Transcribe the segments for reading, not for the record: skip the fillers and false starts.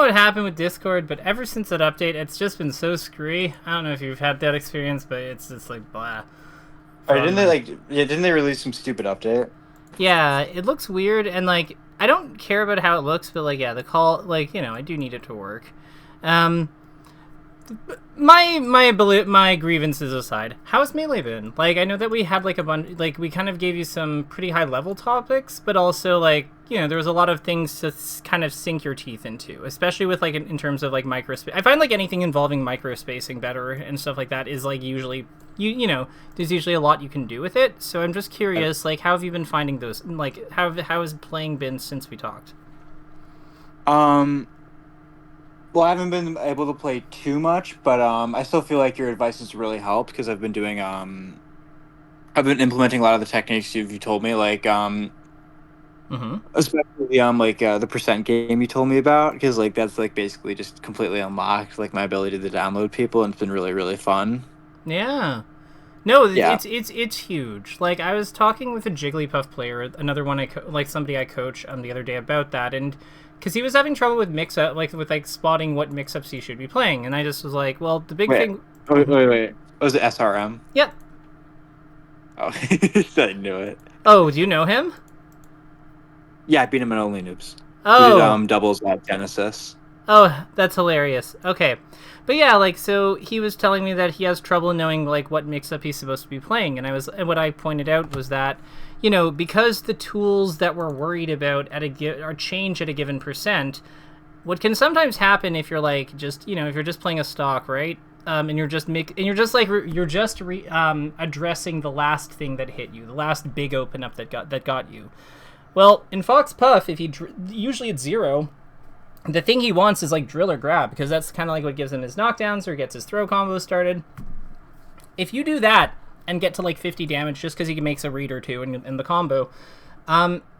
what happened with Discord, but ever since that update, it's just been so screwy. I don't know if you've had that experience, but it's just like blah. Didn't they release some stupid update? Yeah, it looks weird, and like I don't care about how it looks, but like yeah, the call, like I do need it to work. Um, my grievances aside, how's Melee been? Like, I know that we had like a bunch, like we kind of gave you some pretty high level topics, but also like there was a lot of things to kind of sink your teeth into, especially with like in terms of like microspace. I find like anything involving microspacing better and stuff like that is like usually there's usually a lot you can do with it. So I'm just curious, like, how have you been finding those? Like, how has playing been since we talked? Well, I haven't been able to play too much, but I still feel like your advice has really helped because I've been implementing a lot of the techniques you told me, like Mm-hmm. especially the percent game you told me about, because like that's like basically just completely unlocked like my ability to download people, and it's been really really fun. Yeah. No, Yeah. it's huge. Like I was talking with a Jigglypuff player, another one like somebody I coach the other day about that, and because he was having trouble with mix up, like with like spotting what mix ups he should be playing, and I just was like, well, the big Wait, thing. wait. Was it SRM? Yep. Oh, I knew it. Oh, do you know him? Yeah, I beat him in Only Noobs. We did Oh, doubles at Genesis. oh, that's hilarious. Okay, but yeah, like so he was telling me that he has trouble knowing like what mix up he's supposed to be playing, and what I pointed out was that because the tools that we're worried about are change at a given percent. What can sometimes happen if you're like just if you're just playing a stock, right? And you're just addressing the last thing that hit you, the last big open up that got you. Well, in Fox Puff, if usually it's 0. The thing he wants is like drill or grab, because that's kind of like what gives him his knockdowns or gets his throw combo started. If you do that and get to like 50 damage just because he makes a read or two in the combo,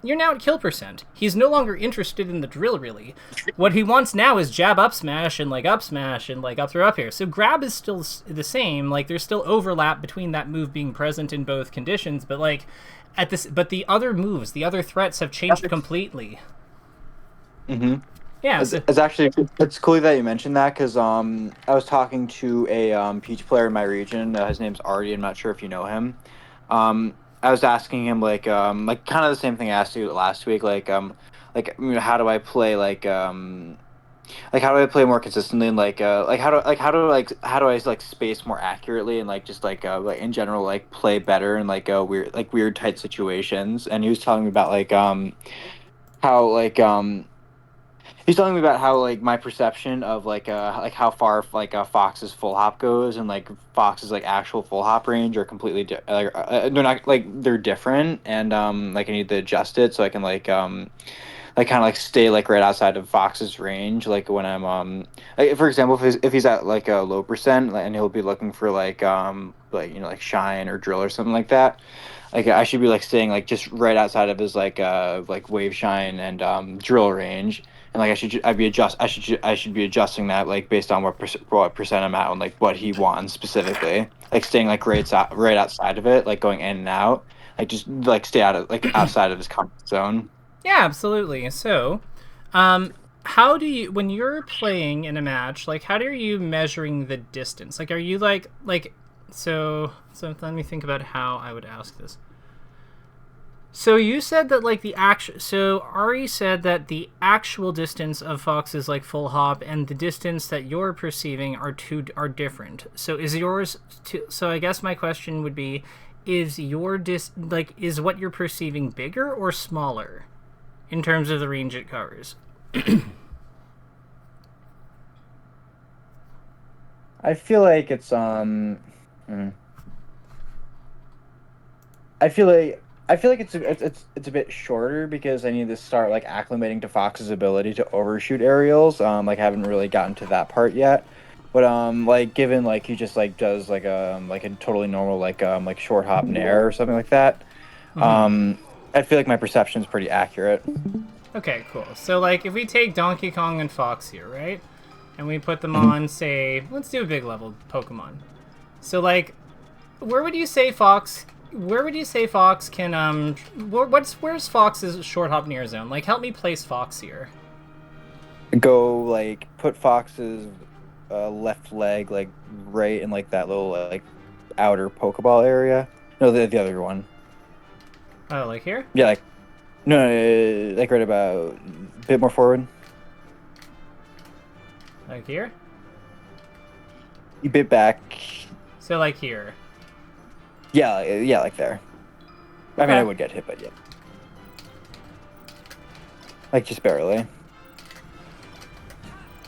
you're now at kill percent. He's no longer interested in the drill, really. What he wants now is jab up smash and like up throw up here. So grab is still the same. Like there's still overlap between that move being present in both conditions, but like but the other moves, the other threats have changed completely. Mm-hmm. Yeah, it's cool that you mentioned that, because I was talking to a Peach player in my region. His name's Artie. I'm not sure if you know him. I was asking him like kind of the same thing I asked you last week, how do I play how do I play more consistently, and how do I like space more accurately, and like just like in general like play better in weird tight situations. And he was telling me about how he's telling me about how like my perception of like how far Fox's full hop goes, and like Fox's like actual full hop range are completely they're not like they're different, and like I need to adjust it so I can like kind of like stay like right outside of Fox's range, like when I'm like for example if he's at like a low percent, and he'll be looking for like shine or drill or something like that. Like I should be like staying like just right outside of his like wave shine and drill range, and like I should be adjusting that like based on what percent I'm at, and like what he wants specifically, like staying like right outside of it, like going in and out, like just like stay out of like outside of his comfort zone. yeah, absolutely. So, how do you, when you're playing in a match, like how are you measuring the distance? Like, are you so let me think about how I would ask this. So you said that like so Ari said that the actual distance of Fox's like full hop and the distance that you're perceiving are different. So is yours so I guess my question would be, is is what you're perceiving bigger or smaller in terms of the range it covers? I feel like it's I feel like it's a bit shorter, because I need to start like acclimating to Fox's ability to overshoot aerials. Like I haven't really gotten to that part yet. But like given like he just like does like a totally normal like short hop nair or something like that. Mm-hmm. I feel like my perception is pretty accurate. Okay, cool. So like if we take Donkey Kong and Fox here, right? And we put them Mhm. on, say, let's do a big level Pokemon. So like where would you say Fox can where's Fox's short hop near zone? Like help me place Fox here. Go like put Fox's left leg like right in like that little like outer Pokeball area. No, the other one. Oh, like here? Yeah, like no, like right about a bit more forward. Like here? You bit back. So like here. Yeah, yeah, like there. I mean, Okay. I would get hit, but yeah, like just barely.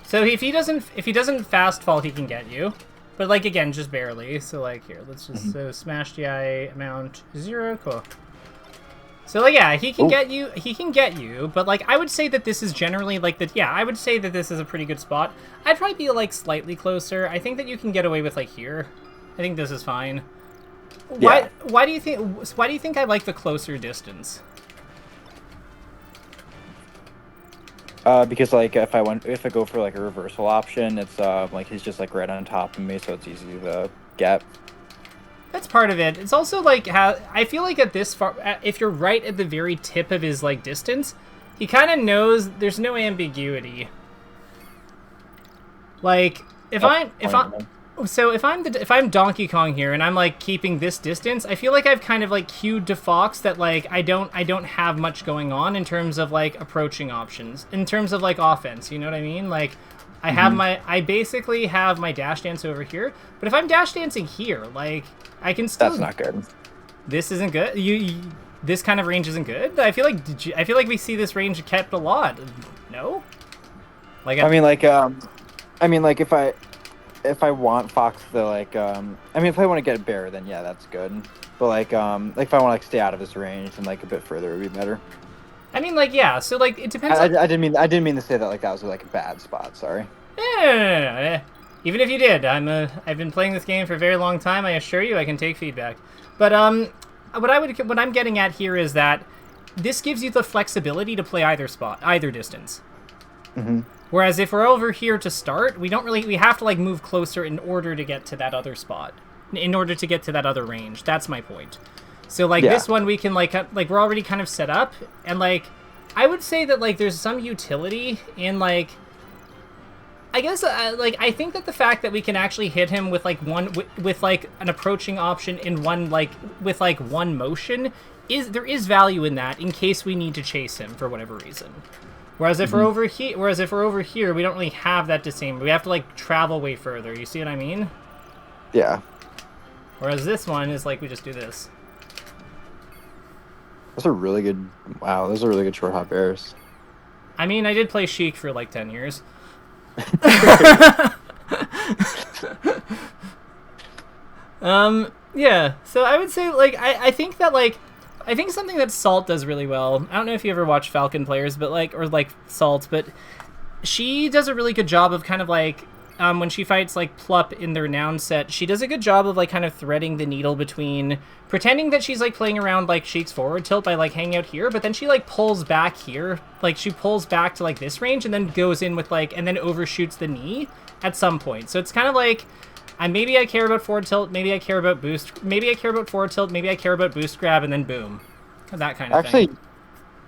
So if he doesn't fast fall, he can get you. But like again, just barely. So like here, let's just so smash DI amount 0. Cool. So like yeah, he can get you. He can get you. But like I would say that this is generally like that. Yeah, I would say that this is a pretty good spot. I'd probably be like slightly closer. I think that you can get away with like here. I think this is fine. Yeah. Why do you think I like the closer distance? Because like if I go for like a reversal option, it's like he's just like right on top of me, so it's easy to get. That's part of it. It's also like how I feel like at this far, if you're right at the very tip of his like distance, he kind of knows there's no ambiguity. Like if I'm Donkey Kong here and I'm like keeping this distance, I feel like I've kind of like cued to Fox that like I don't have much going on in terms of like approaching options, in terms of like offense, you know what I mean? Like I basically have my dash dance over here, but if I'm dash dancing here, like I can still. That's not good. This isn't good. This kind of range isn't good. I feel like we see this range kept a lot. No. Like I mean, like if I want Fox to like I mean if I want to get a bear, then yeah, that's good. But like if I want to like stay out of his range and like a bit further would be better. I mean, like yeah. So like it depends. I didn't mean to say that like that was like a bad spot. Sorry. No. Even if you did, I've been playing this game for a very long time. I assure you, I can take feedback. But what I'm getting at here is that this gives you the flexibility to play either spot, either distance. Mm-hmm. Whereas if we're over here to start, we have to like move closer in order to get to that other spot, in order to get to that other range. That's my point. So like this one, we can like we're already kind of set up, and like I would say that like there's some utility in like. I guess, like, I think that the fact that we can actually hit him with, like, with like, an approaching option in one, like, with, like, one motion, there is value in that in case we need to chase him for whatever reason. Whereas if we're over here, we don't really have that to same. We have to, like, travel way further. You see what I mean? Yeah. Whereas this one is, like, we just do this. Those are really good. Wow, those are really good short hop airs. I mean, I did play Sheik for, like, 10 years. Yeah, so I would say, like, I think that, like, I think something that Salt does really well, I don't know if you ever watch Falcon players, but, like, or, like, Salt, but she does a really good job of kind of, like, when she fights, like, Plup in their noun set, she does a good job of, like, kind of threading the needle between pretending that she's, like, playing around, like, Sheik's forward tilt by, like, hanging out here, but then she, like, pulls back here. Like, she pulls back to, like, this range and then goes in with, like, and then overshoots the knee at some point. So it's kind of like, maybe I care about forward tilt, maybe I care about boost, maybe I care about forward tilt, maybe I care about boost grab, and then boom. That kind of thing.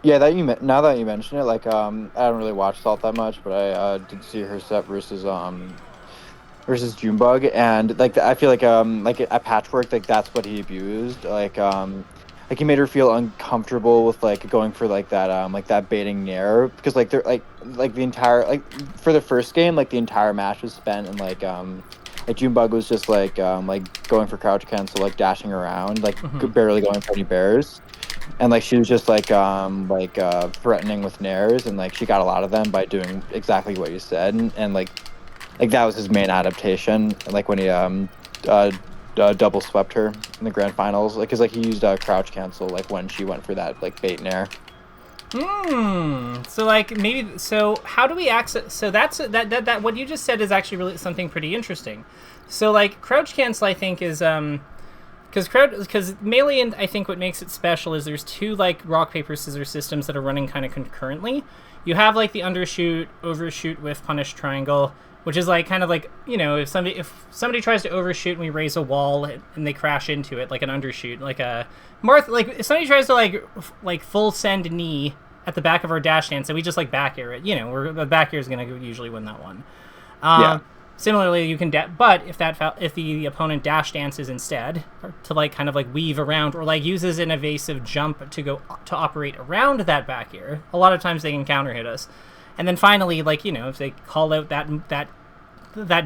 Yeah, now that you mention it, like I don't really watch Salt that much, but I did see her set versus Junebug, and like I feel like at Patchwork, like that's what he abused. Like he made her feel uncomfortable with like going for like that baiting nair, because like they're like the entire for the first game, like the entire match was spent in like Junebug was just like going for crouch cancel, like dashing around, like barely going for any bears. And like she was just like threatening with nairs, and like she got a lot of them by doing exactly what you said, and like that was his main adaptation. Like when he double swept her in the grand finals, like because like he used crouch cancel like when she went for that like bait nair. So like maybe how do we access? So that's that what you just said is actually really something pretty interesting. So like crouch cancel, I think is because melee, and I think what makes it special is there's two like rock paper scissors systems that are running kind of concurrently. You have like the undershoot, overshoot, whiff, punish triangle, which is like kind of like, you know, if somebody tries to overshoot and we raise a wall and they crash into it, like an undershoot, like a Marth, like if somebody tries to like full send knee at the back of our dash dance, and we just like back air it. You know, the back air is going to usually win that one. Yeah. Similarly, you can but if the opponent dash dances instead, or to like kind of like weave around, or like uses an evasive jump to operate around that back air, a lot of times they can counter hit us. And then finally, like, you know, if they call out that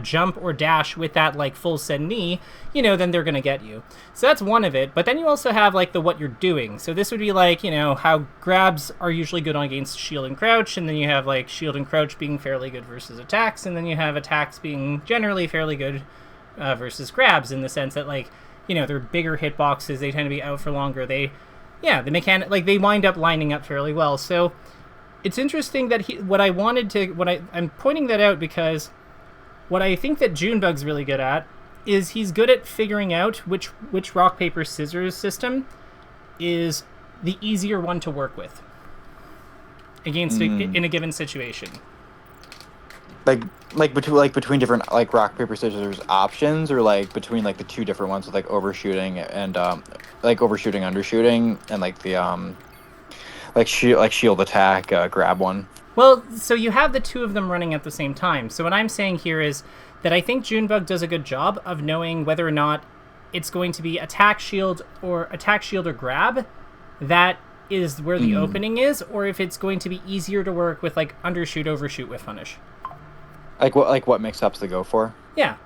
jump or dash with that like full send knee, you know, then they're gonna get you. So that's one of it. But then you also have like the what you're doing. So this would be like, you know, how grabs are usually good against shield and crouch, and then you have like shield and crouch being fairly good versus attacks, and then you have attacks being generally fairly good versus grabs, in the sense that, like, you know, they're bigger hitboxes, they tend to be out for longer, the mechanic, like, they wind up lining up fairly well. So it's interesting that I'm pointing that out because what I think that Junebug's really good at is he's good at figuring out which rock, paper, scissors system is the easier one to work with against in a given situation. Like between different like rock, paper, scissors options, or like between like the two different ones with like overshooting and like overshooting, undershooting, and like the shield attack grab one. Well, so you have the two of them running at the same time. So what I'm saying here is that I think Junebug does a good job of knowing whether or not it's going to be attack shield or grab that is where the opening is, or if it's going to be easier to work with like undershoot, overshoot, whiff punish. Like what mix-ups to go for? Yeah,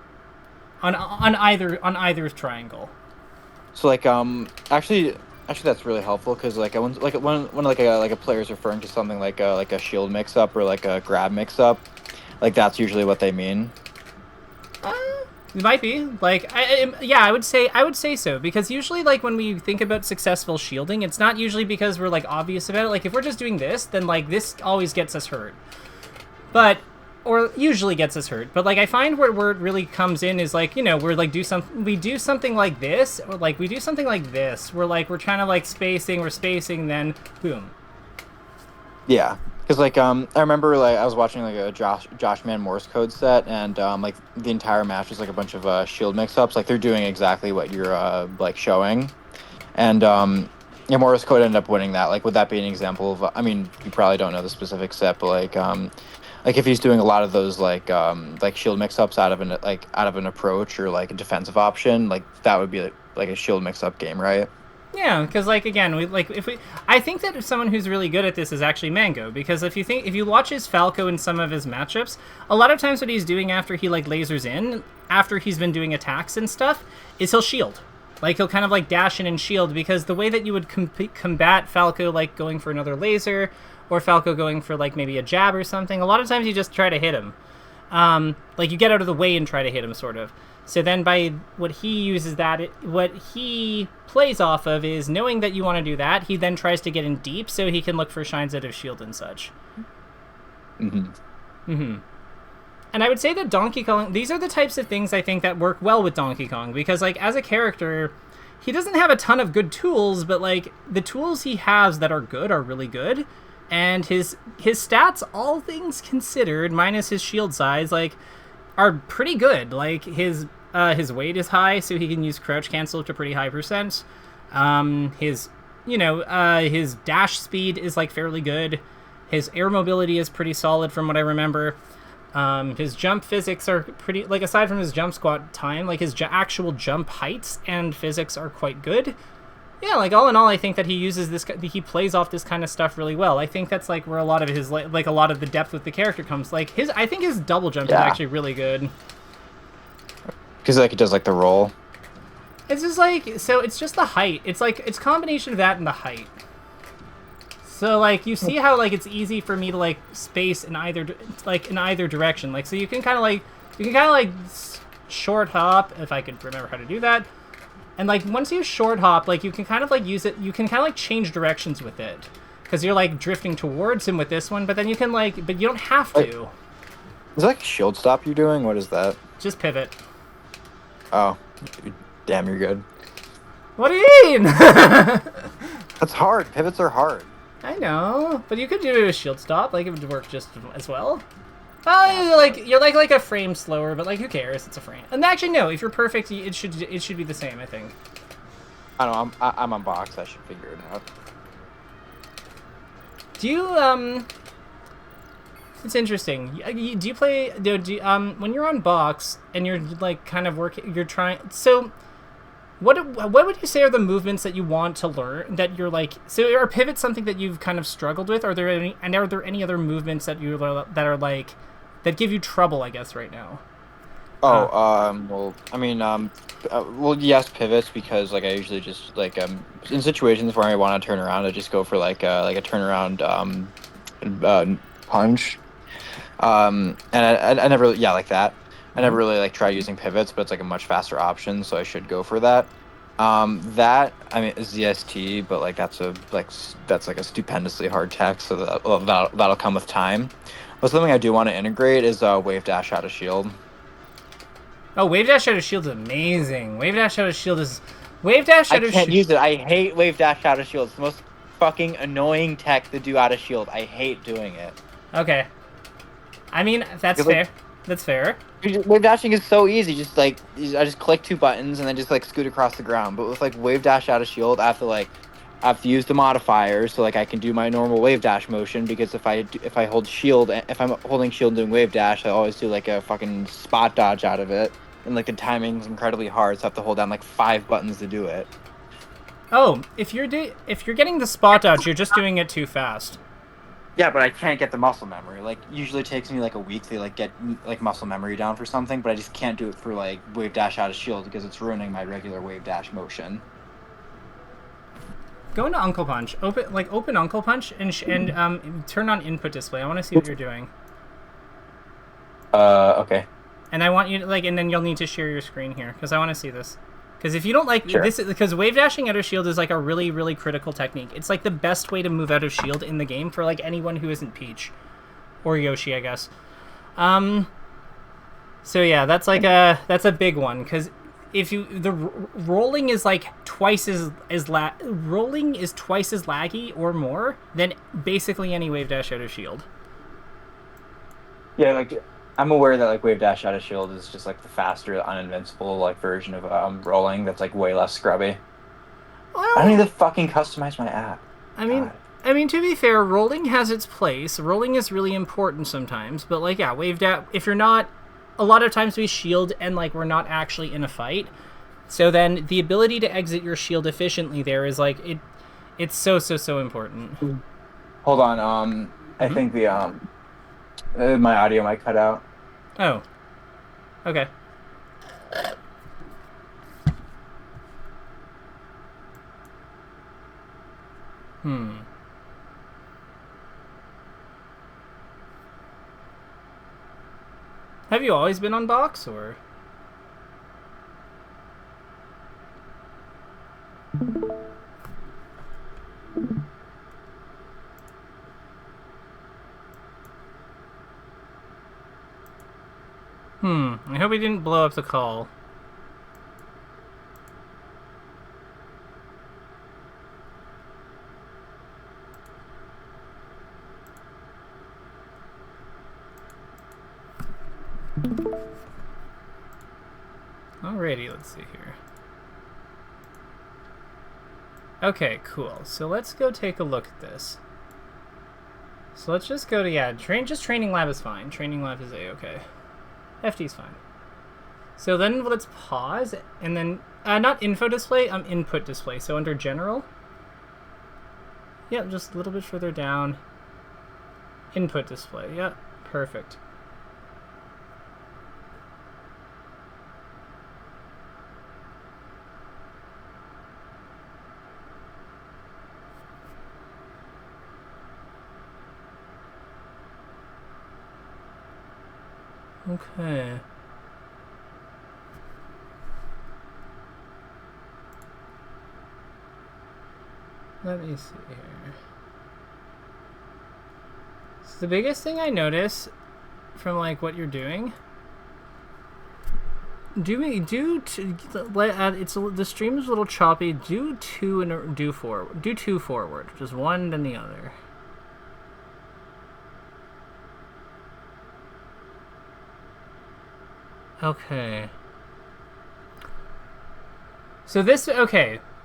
on either triangle. So like actually that's really helpful, because like when a player is referring to something like a shield mix-up or like a grab mix-up, like that's usually what they mean. It might be like I would say so, because usually like when we think about successful shielding, it's not usually because we're like obvious about it. Like if we're just doing this, then like this always gets us hurt, or usually gets us hurt. But like I find where it really comes in is like, you know, we're like we do something like this, or like we do something like this. We're trying to like we're spacing, then boom. Yeah. Because, like, I remember, like, I was watching, like, a Josh Man Morse code set, and, like, the entire match was, like, a bunch of shield mix-ups. Like, they're doing exactly what you're, like, showing. And, yeah, Morse code ended up winning that. Like, would that be an example of, I mean, you probably don't know the specific set, but, like if he's doing a lot of those, like shield mix-ups out of an approach or, like, a defensive option, like, that would be, like a shield mix-up game, right? Yeah, because like again, I think that someone who's really good at this is actually Mango, because if you watch his Falco in some of his matchups, a lot of times what he's doing after he like lasers in, after he's been doing attacks and stuff, is he'll shield. Like he'll kind of like dash in and shield, because the way that you would combat Falco like going for another laser, or Falco going for like maybe a jab or something, a lot of times you just try to hit him. Like you get out of the way and try to hit him, sort of. So then by what he plays off of is knowing that you want to do that, he then tries to get in deep so he can look for shines out of shield and such. And I would say that Donkey Kong, these are the types of things I think that work well with Donkey Kong, because like as a character, he doesn't have a ton of good tools, but like the tools he has that are good are really good. And his stats, all things considered, minus his shield size, like are pretty good. Like his weight is high, so he can use crouch cancel to pretty high percent. His dash speed is like fairly good. His air mobility is pretty solid from what I remember. His jump physics are pretty, like aside from his jump squat time, like his actual jump heights and physics are quite good. Yeah, like all in all, I think that he plays off this kind of stuff really well. I think that's like where a lot of his like a lot of the depth with the character comes. Like I think his double jump is actually really good. Because like it does like the roll. It's just like, so it's just the height. It's like it's a combination of that and the height. So like you see how like it's easy for me to like space in either direction. Like so you can kind of like short hop, if I could remember how to do that. And like once you short hop, like you can kind of like use it, you can kind of like change directions with it, because you're like drifting towards him with this one, but then you can like, but you don't have to. Is that like a shield stop you're doing? What is that? Just pivot. Oh, damn, you're good. What do you mean? That's hard. Pivots are hard. I know, but you could do it with shield stop. Like it would work just as well. Well, you're like a frame slower, but like who cares? It's a frame. And actually, no. If you're perfect, it should be the same. I think. I don't know. I'm on box. I should figure it out. Do you It's interesting. Do you play? When you're on box and you're like kind of working, you're trying. So, what would you say are the movements that you want to learn? That you're like. So, are pivots something that you've kind of struggled with? Are there any other movements that that are like that give you trouble? I guess right now. Well, I mean, well, yes, pivots because like I usually just like in situations where I want to turn around, I just go for like a turnaround punch. And I never, yeah, like that. I never really like try using pivots, but it's like a much faster option, so I should go for that. That I mean is ZST, but like that's like a stupendously hard tech, so that'll come with time. But something I do want to integrate is wave dash out of shield. Oh, wave dash out of shield is amazing. Wave dash out of shield is wave dash I out of can't shield. use it. I hate wave dash out of shield. It's the most fucking annoying tech to do out of shield. I hate doing it. Okay. I mean, that's Like, fair. That's fair. wave dashing is so easy. Just like I just click two buttons and then just like scoot across the ground. But with like wave dash out of shield, I have to use the modifier so like I can do my normal wave dash motion because if I hold shield, if I'm holding shield doing wave dash, I always do like a fucking spot dodge out of it, and like the timing's incredibly hard, so I have to hold down like 5 buttons to do it. Oh, if you're getting the spot dodge, you're just doing it too fast. Yeah, but I can't get the muscle memory. Like usually it takes me like a week to like get like muscle memory down for something, but I just can't do it for like wave dash out of shield because it's ruining my regular wave dash motion. Go into Uncle Punch. Open Uncle Punch and turn on input display. I want to see what you're doing. Okay. And I want you to and then you'll need to share your screen here because I want to see this. Because if you don't like Sure. this, because wave dashing out of shield is like a really, really critical technique. It's like the best way to move out of shield in the game for like anyone who isn't Peach or Yoshi, I guess. So yeah, that's a big one because if you rolling is like twice as rolling is twice as laggy or more than basically any wave dash out of shield. Yeah, like I'm aware that like wave dash out of shield is just like the faster, uninvincible like version of rolling that's like way less scrubby. Well, I don't need to fucking customize my app. I mean, to be fair, rolling has its place. Rolling is really important sometimes, but like, yeah, wave dash. If you're not, a lot of times we shield and like we're not actually in a fight. So then the ability to exit your shield efficiently there is like it's so important. Hold on. I think the my audio might cut out. Oh. Okay. Have you always been on box, or? I hope he didn't blow up the call. Alrighty, let's see here. Okay, cool. So let's go take a look at this. So let's just go to, training lab is fine. Training lab is A-okay. FD's fine. So then let's pause, and then, not info display, input display. So under general. Yep, just a little bit further down. Input display, yep, perfect. Okay. Let me see here. So the biggest thing I notice from like what you're doing, the stream is a little choppy. Do two forward, just one then the other. Okay. So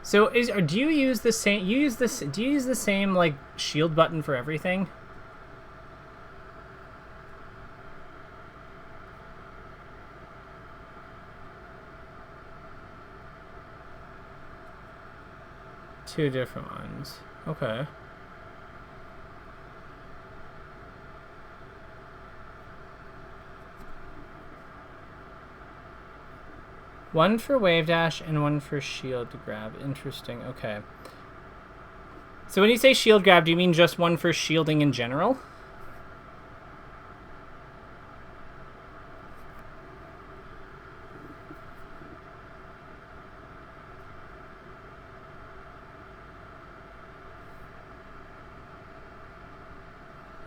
So do you use the same? Do you use the same like shield button for everything? Two different ones. Okay. One for wave dash and one for shield grab. Interesting. Okay. So when you say shield grab, do you mean just one for shielding in general?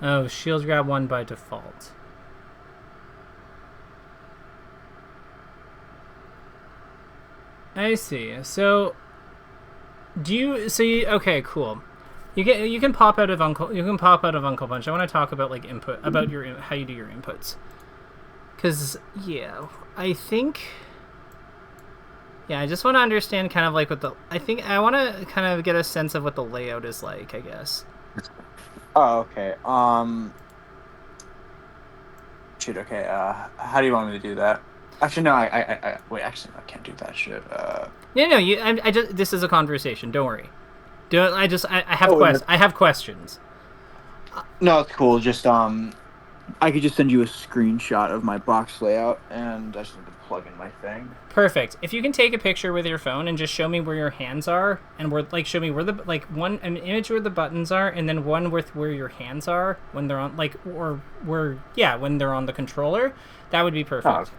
Oh, shield grab one by default. I see. So, okay, cool. You can pop out of Uncle Punch. I want to talk about like how you do your inputs. Cause yeah, I just want to understand kind of like I want to kind of get a sense of what the layout is like, I guess. Oh, okay. Shoot. Okay. How do you want me to do that? Actually, no. Wait. Actually, I can't do that shit. No. I just. This is a conversation. Don't worry. I have questions. No, it's cool. Just I could just send you a screenshot of my box layout, and I just need to plug in my thing. Perfect. If you can take a picture with your phone and just show me where your hands are, and show me where an image where the buttons are, and then one with where your hands are when they're on when they're on the controller, that would be perfect. Okay.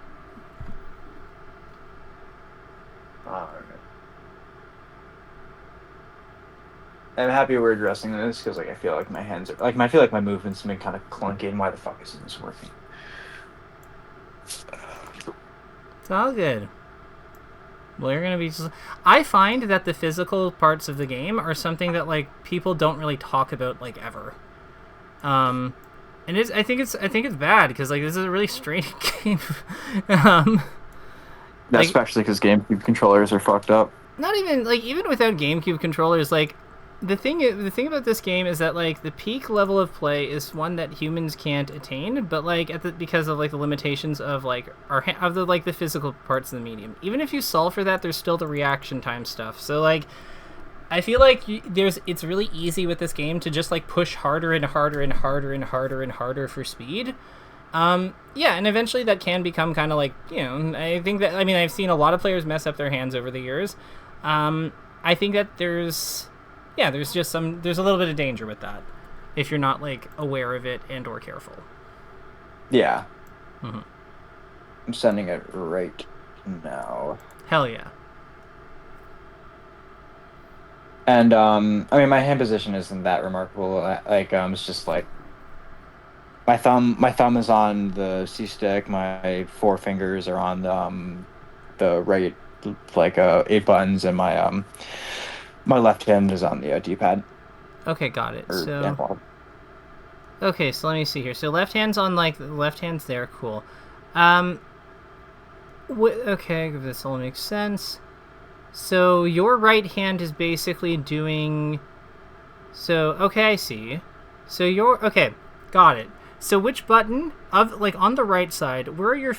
I'm happy we're addressing this because I feel like my hands are I feel like my movements have been kind of clunky, and why the fuck isn't this working? It's all good. Well, you're gonna be. I find that the physical parts of the game are something that like people don't really talk about like ever. And I think it's bad because like this is a really straining game. Especially because GameCube controllers are fucked up. Not even even without GameCube controllers, like the thing about this game is that like the peak level of play is one that humans can't attain, but like because of like the limitations of like the physical parts of the medium. Even if you solve for that, there's still the reaction time stuff. So like I feel like it's really easy with this game to just like push harder and harder and harder and harder and harder for speed. And eventually that can become kind of like, I think that I've seen a lot of players mess up their hands over the years. I think that there's a little bit of danger with that if you're not like aware of it and or careful. Yeah. Mm-hmm. I'm sending it right now. Hell yeah. And my hand position isn't that remarkable. It's just like my thumb is on the C stick. My four fingers are on the right 8 buttons, and my left hand is on the D-pad. Okay, got it. Okay, so let me see here. So left hand's there. Cool. Okay, this all makes sense. So your right hand is basically doing. So okay, I see. So okay, got it. So which button on the right side? Where are your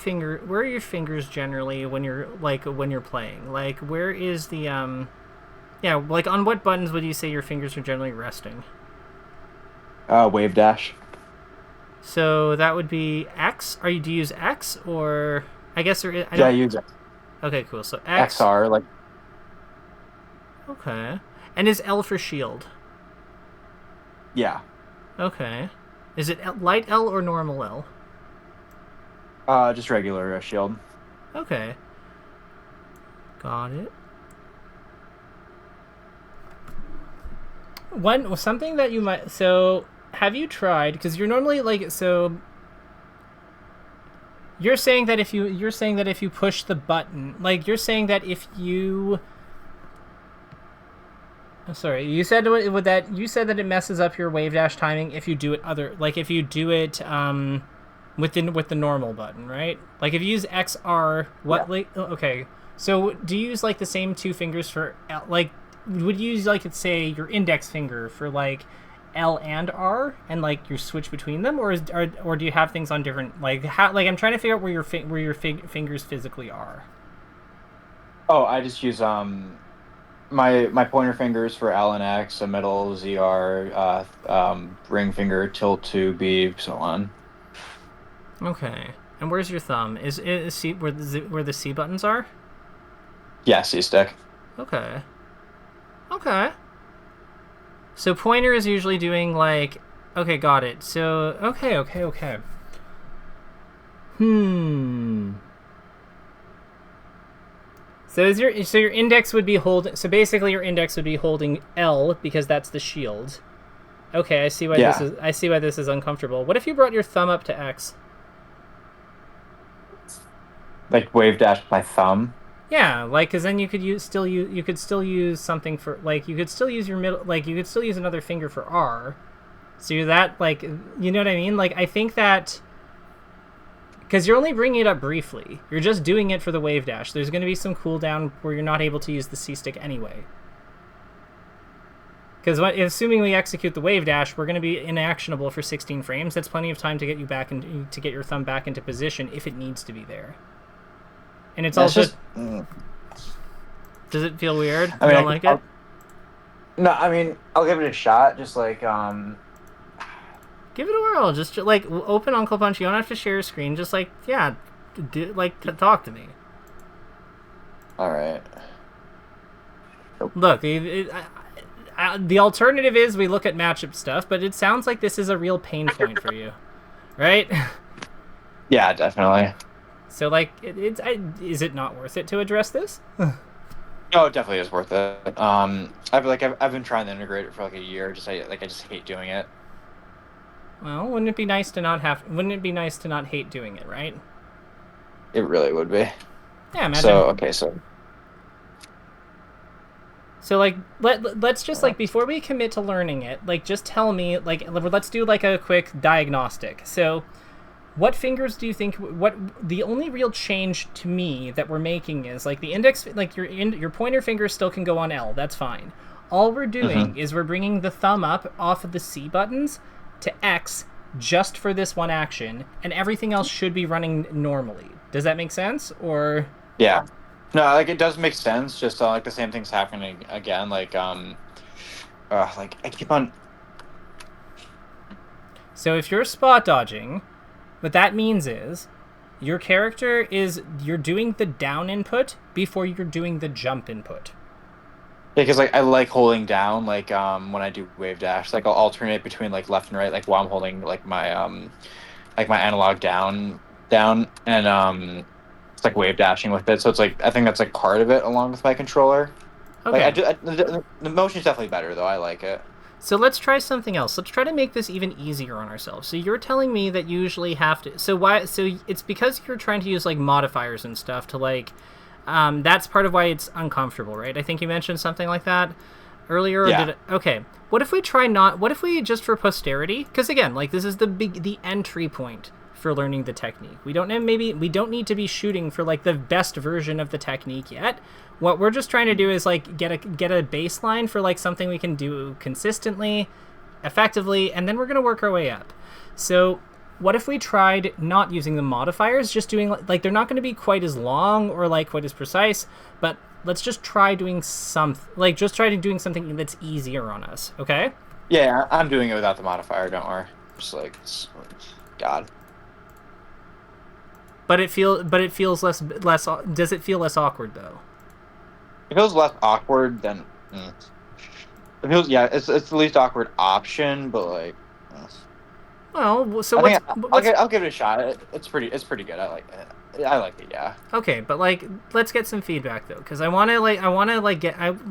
fingers generally when you're playing? Like where is the on what buttons would you say your fingers are generally resting? Wave dash. So that would be X. Do you use X or I guess there is? I use X. Okay, cool. So X. XR Okay, and is L for shield? Yeah. Okay, is it light L or normal L? Just regular shield. Okay. Got it. Something that you might. So, have you tried? Because you're normally You're saying that if you push the button, you're saying that if you. I'm sorry. You said that it messes up your wave dash timing if you do it with the normal button, right? Like if you use XR, Yeah. okay. So do you use the same two fingers for would you use like, let's say, your index finger for like L and R, and like you switch between them, or do you have things on different, like, how, like, I'm trying to figure out where your fingers physically are. Oh, I just use my pointer fingers for L and X, a middle ZR, ring finger, tilt to B, so on. Okay. And where's your thumb? Is C where the C buttons are? Yeah, C stick. Okay. Okay. So pointer is usually doing like, okay, got it. So okay. So your index would be basically your index would be holding L because that's the shield. Okay, I see why this is uncomfortable. What if you brought your thumb up to X? Like wave dash with my thumb. Yeah, like, because then you could still use something for, like, you could still use your middle, like, you could still use another finger for R. So you're that, like, you know what I mean? Like, I think that, because you're only bringing it up briefly. You're just doing it for the wave dash. There's going to be some cooldown where you're not able to use the C stick anyway. Because assuming we execute the wave dash, we're going to be inactionable for 16 frames. That's plenty of time to get you back and to get your thumb back into position if it needs to be there. And it's also just... Does it feel weird? I mean, you don't like it? No, I mean, I'll give it a shot. Just like give it a whirl. Just like open Uncle Punch. You don't have to share your screen. Just like, yeah, talk to me. All right. Look, the alternative is we look at matchup stuff, but it sounds like this is a real pain point for you, right? Yeah, definitely. So, like, is it not worth it to address this? No, it definitely is worth it. I've been trying to integrate it for like a year. I just hate doing it. Well, wouldn't it be nice to not hate doing it, right? It really would be. Yeah, imagine. So like, let's just, like, before we commit to learning it, like, just tell me, like, let's do like a quick diagnostic. So, what fingers do you think? The only real change to me that we're making is, like, the index, like, your pointer finger still can go on L. That's fine. All we're doing is we're bringing the thumb up off of the C buttons to X just for this one action, and everything else should be running normally. Does that make sense? Or yeah, no, like, it does make sense. Just like the same thing's happening again. Like I keep on. So if you're spot dodging, what that means is your character you're doing the down input before you're doing the jump input. Yeah, because like I like holding down, like when I do wave dash, like I'll alternate between like left and right, like while I'm holding like my analog down, and it's like wave dashing with it. So it's like, I think that's like part of it along with my controller. Okay. Like the motion's definitely better though. I like it. So let's try something else. Let's try to make this even easier on ourselves. So you're telling me that you usually have to... So it's because you're trying to use, like, modifiers and stuff to, like... that's part of why it's uncomfortable, right? I think you mentioned something like that earlier. Yeah. Okay. What if we just for posterity... Because, again, like, this is the entry point for learning the technique. We don't need to be shooting for, like, the best version of the technique yet. What we're just trying to do is, like, get a baseline for, like, something we can do consistently, effectively, and then we're going to work our way up. So what if we tried not using the modifiers, just doing, like, they're not going to be quite as long or, like, quite as precise, but let's just try doing something that's easier on us, okay? Yeah, I'm doing it without the modifier, don't worry. Just like, God. But it feels less, does it feel less awkward, though? It feels less awkward than... It feels, yeah, it's the least awkward option, but like... Well, so I'll give it a shot. It's pretty good. I like it. Yeah. Okay, but like, let's get some feedback though, because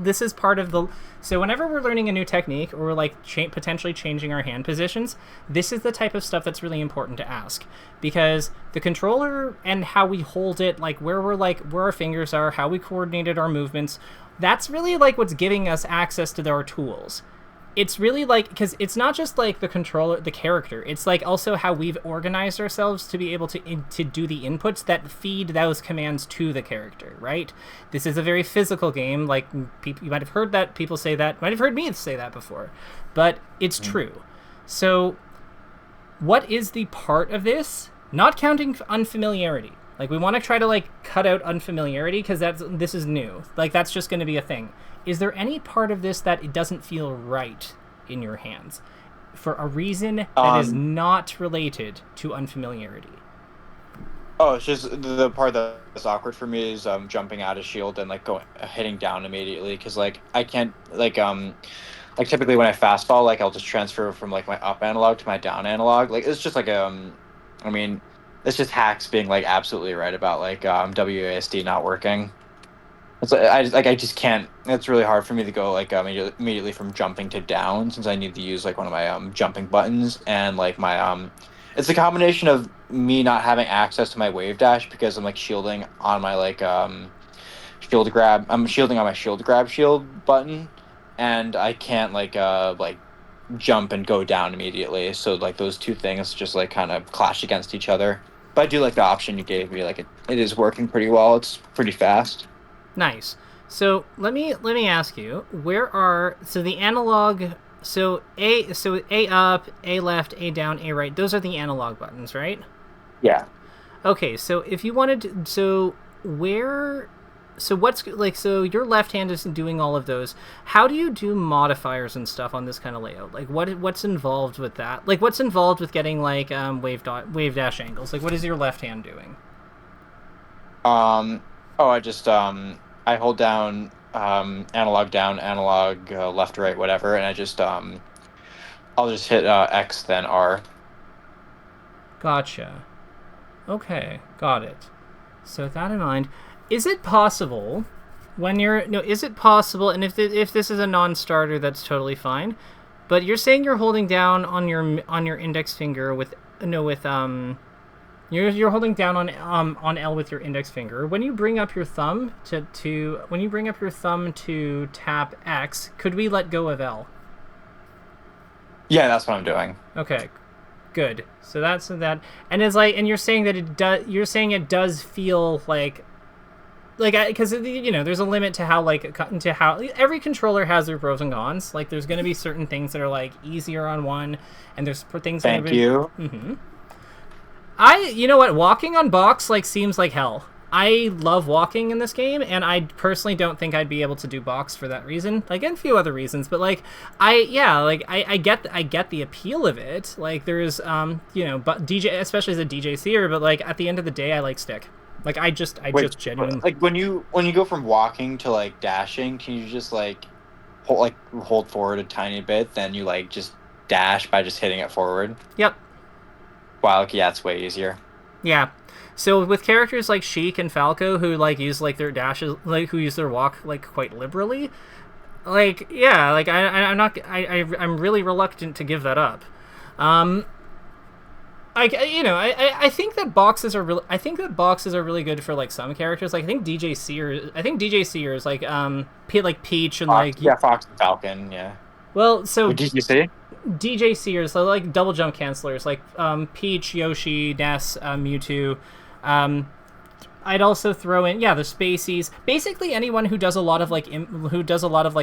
this is part of the. So whenever we're learning a new technique or we're like potentially changing our hand positions, this is the type of stuff that's really important to ask, because the controller and how we hold it, like where our fingers are, how we coordinated our movements, that's really like what's giving us access to our tools. it's really like, because it's not just like the character, it's like also how we've organized ourselves to be able to do the inputs that feed those commands to the character, right? This is a very physical game. Like, you might have heard that people say that, might have heard me say that before, but it's true. So what is the part of this, not counting unfamiliarity, like we want to try to like cut out unfamiliarity because this is new, like that's just going to be a thing. Is there any part of this that it doesn't feel right in your hands for a reason that is not related to unfamiliarity? Oh, it's just the part that's awkward for me is jumping out of shield and like hitting down immediately, because like I can't like typically when I fastball, like I'll just transfer from like my up analog to my down analog. Like it's just like I mean, it's just hacks being like absolutely right about like WASD not working. It's I just can't. It's really hard for me to go like immediately from jumping to down, since I need to use like one of my jumping buttons, and like my it's a combination of me not having access to my wave dash because I'm like shielding on my like shield grab. I'm shielding on my shield grab shield button, and I can't like jump and go down immediately. So like those two things just like kind of clash against each other. But I do like the option you gave me. Like it is working pretty well. It's pretty fast. Nice. So let me ask you, so the analog, so A up, A left, A down, A right, those are the analog buttons, right? Yeah. Okay, so if you wanted to, what's like, so your left hand is doing all of those. How do you do modifiers and stuff on this kind of layout? Like what's involved with that? Like what's involved with getting like wave dash angles? Like what is your left hand doing? I just I hold down analog down, analog left, right, whatever, and I just I'll just hit X then R. Gotcha. Okay, got it. So with that in mind, is it possible is it possible, and if this is a non-starter, that's totally fine, but you're saying you're holding down on your index finger you're holding down on L with your index finger. When you bring up your thumb to tap X, could we let go of L? Yeah, that's what I'm doing. Okay, good. So that's that. And it's like, and you're saying that it does. You're saying it does feel like because there's a limit to how every controller has their pros and cons. Like there's going to be certain things that are like easier on one, and there's things. Thank you. Mm-hmm. Walking on box like seems like hell. I love walking in this game, and I personally don't think I'd be able to do box for that reason. Like, and a few other reasons, but like, I get the appeal of it. Like, there's but DJ, especially as a DJ seer, but like at the end of the day, I like stick. Like, I just genuinely like when you go from walking to like dashing, can you just like hold forward a tiny bit, then you like just dash by just hitting it forward? Yep. Wow, yeah, it's way easier. Yeah. So with characters like Sheik and Falco, who like use like their dashes, like who use their walk like quite liberally, like yeah, like I'm really reluctant to give that up. I think that boxes are really good for like some characters. Like I think DJ Sears like Peach and like Fox and Falcon, yeah. Well, so did you say? DJ Sears, so like double jump cancelers, like Peach, Yoshi, Ness, Mewtwo. I'd also throw in the Spaceys. Basically, anyone who does a lot of like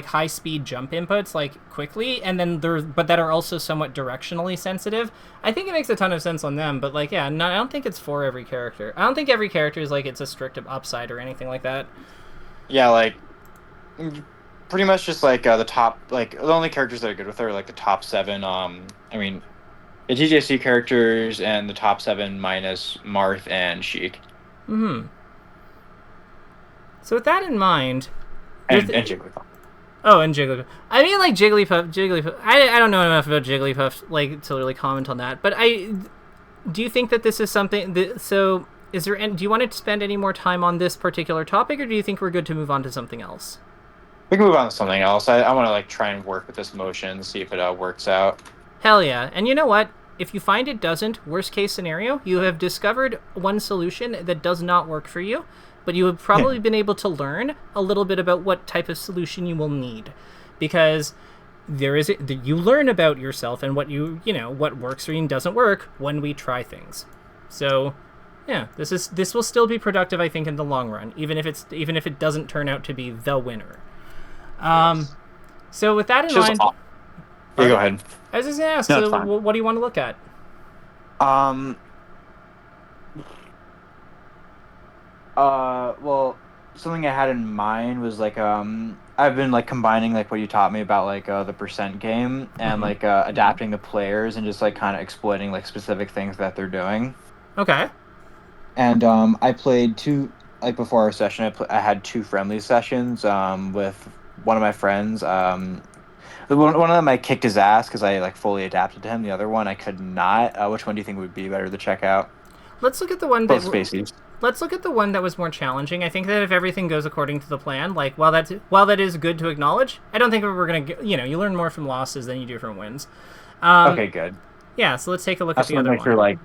high speed jump inputs like quickly, and then but that are also somewhat directionally sensitive. I think it makes a ton of sense on them. But like, I don't think it's for every character. I don't think every character is like it's a strict upside or anything like that. Yeah, like. Pretty much just like the top, like the only characters that are good with her are like the top 7. The DJC characters and the top 7 minus Marth and Sheik. Mm-hmm. So with that in mind, and Jigglypuff. Oh, and Jigglypuff. I mean, like Jigglypuff. I don't know enough about Jigglypuff like to really comment on that. But do you think that this is something that so? Do you want to spend any more time on this particular topic, or do you think we're good to move on to something else? We can move on to something else. I want to like try and work with this motion, see if it works out. Hell yeah. And you know what? If you find it doesn't, worst case scenario, you have discovered one solution that does not work for you, but you have probably been able to learn a little bit about what type of solution you will need. Because you learn about yourself and what what works and doesn't work when we try things. So, yeah, this will still be productive, I think, in the long run, even if it doesn't turn out to be the winner. So with that in mind, yeah, go ahead. I was just gonna ask, so what do you want to look at? Well, something I had in mind was like I've been like combining like what you taught me about like the percent game and like adapting the players and just like kind of exploiting like specific things that they're doing. Okay. And I played two like before our session. I had two friendly sessions with one of my friends. One of them I kicked his ass because I like fully adapted to him. The other one I could not. Which one do you think would be better to check out? Let's look at the one Both species. Let's look at the one that was more challenging. I think that if everything goes according to the plan, like while that is good to acknowledge, I don't think we're gonna you learn more from losses than you do from wins. Okay, good. Yeah, so let's take a look at the other one.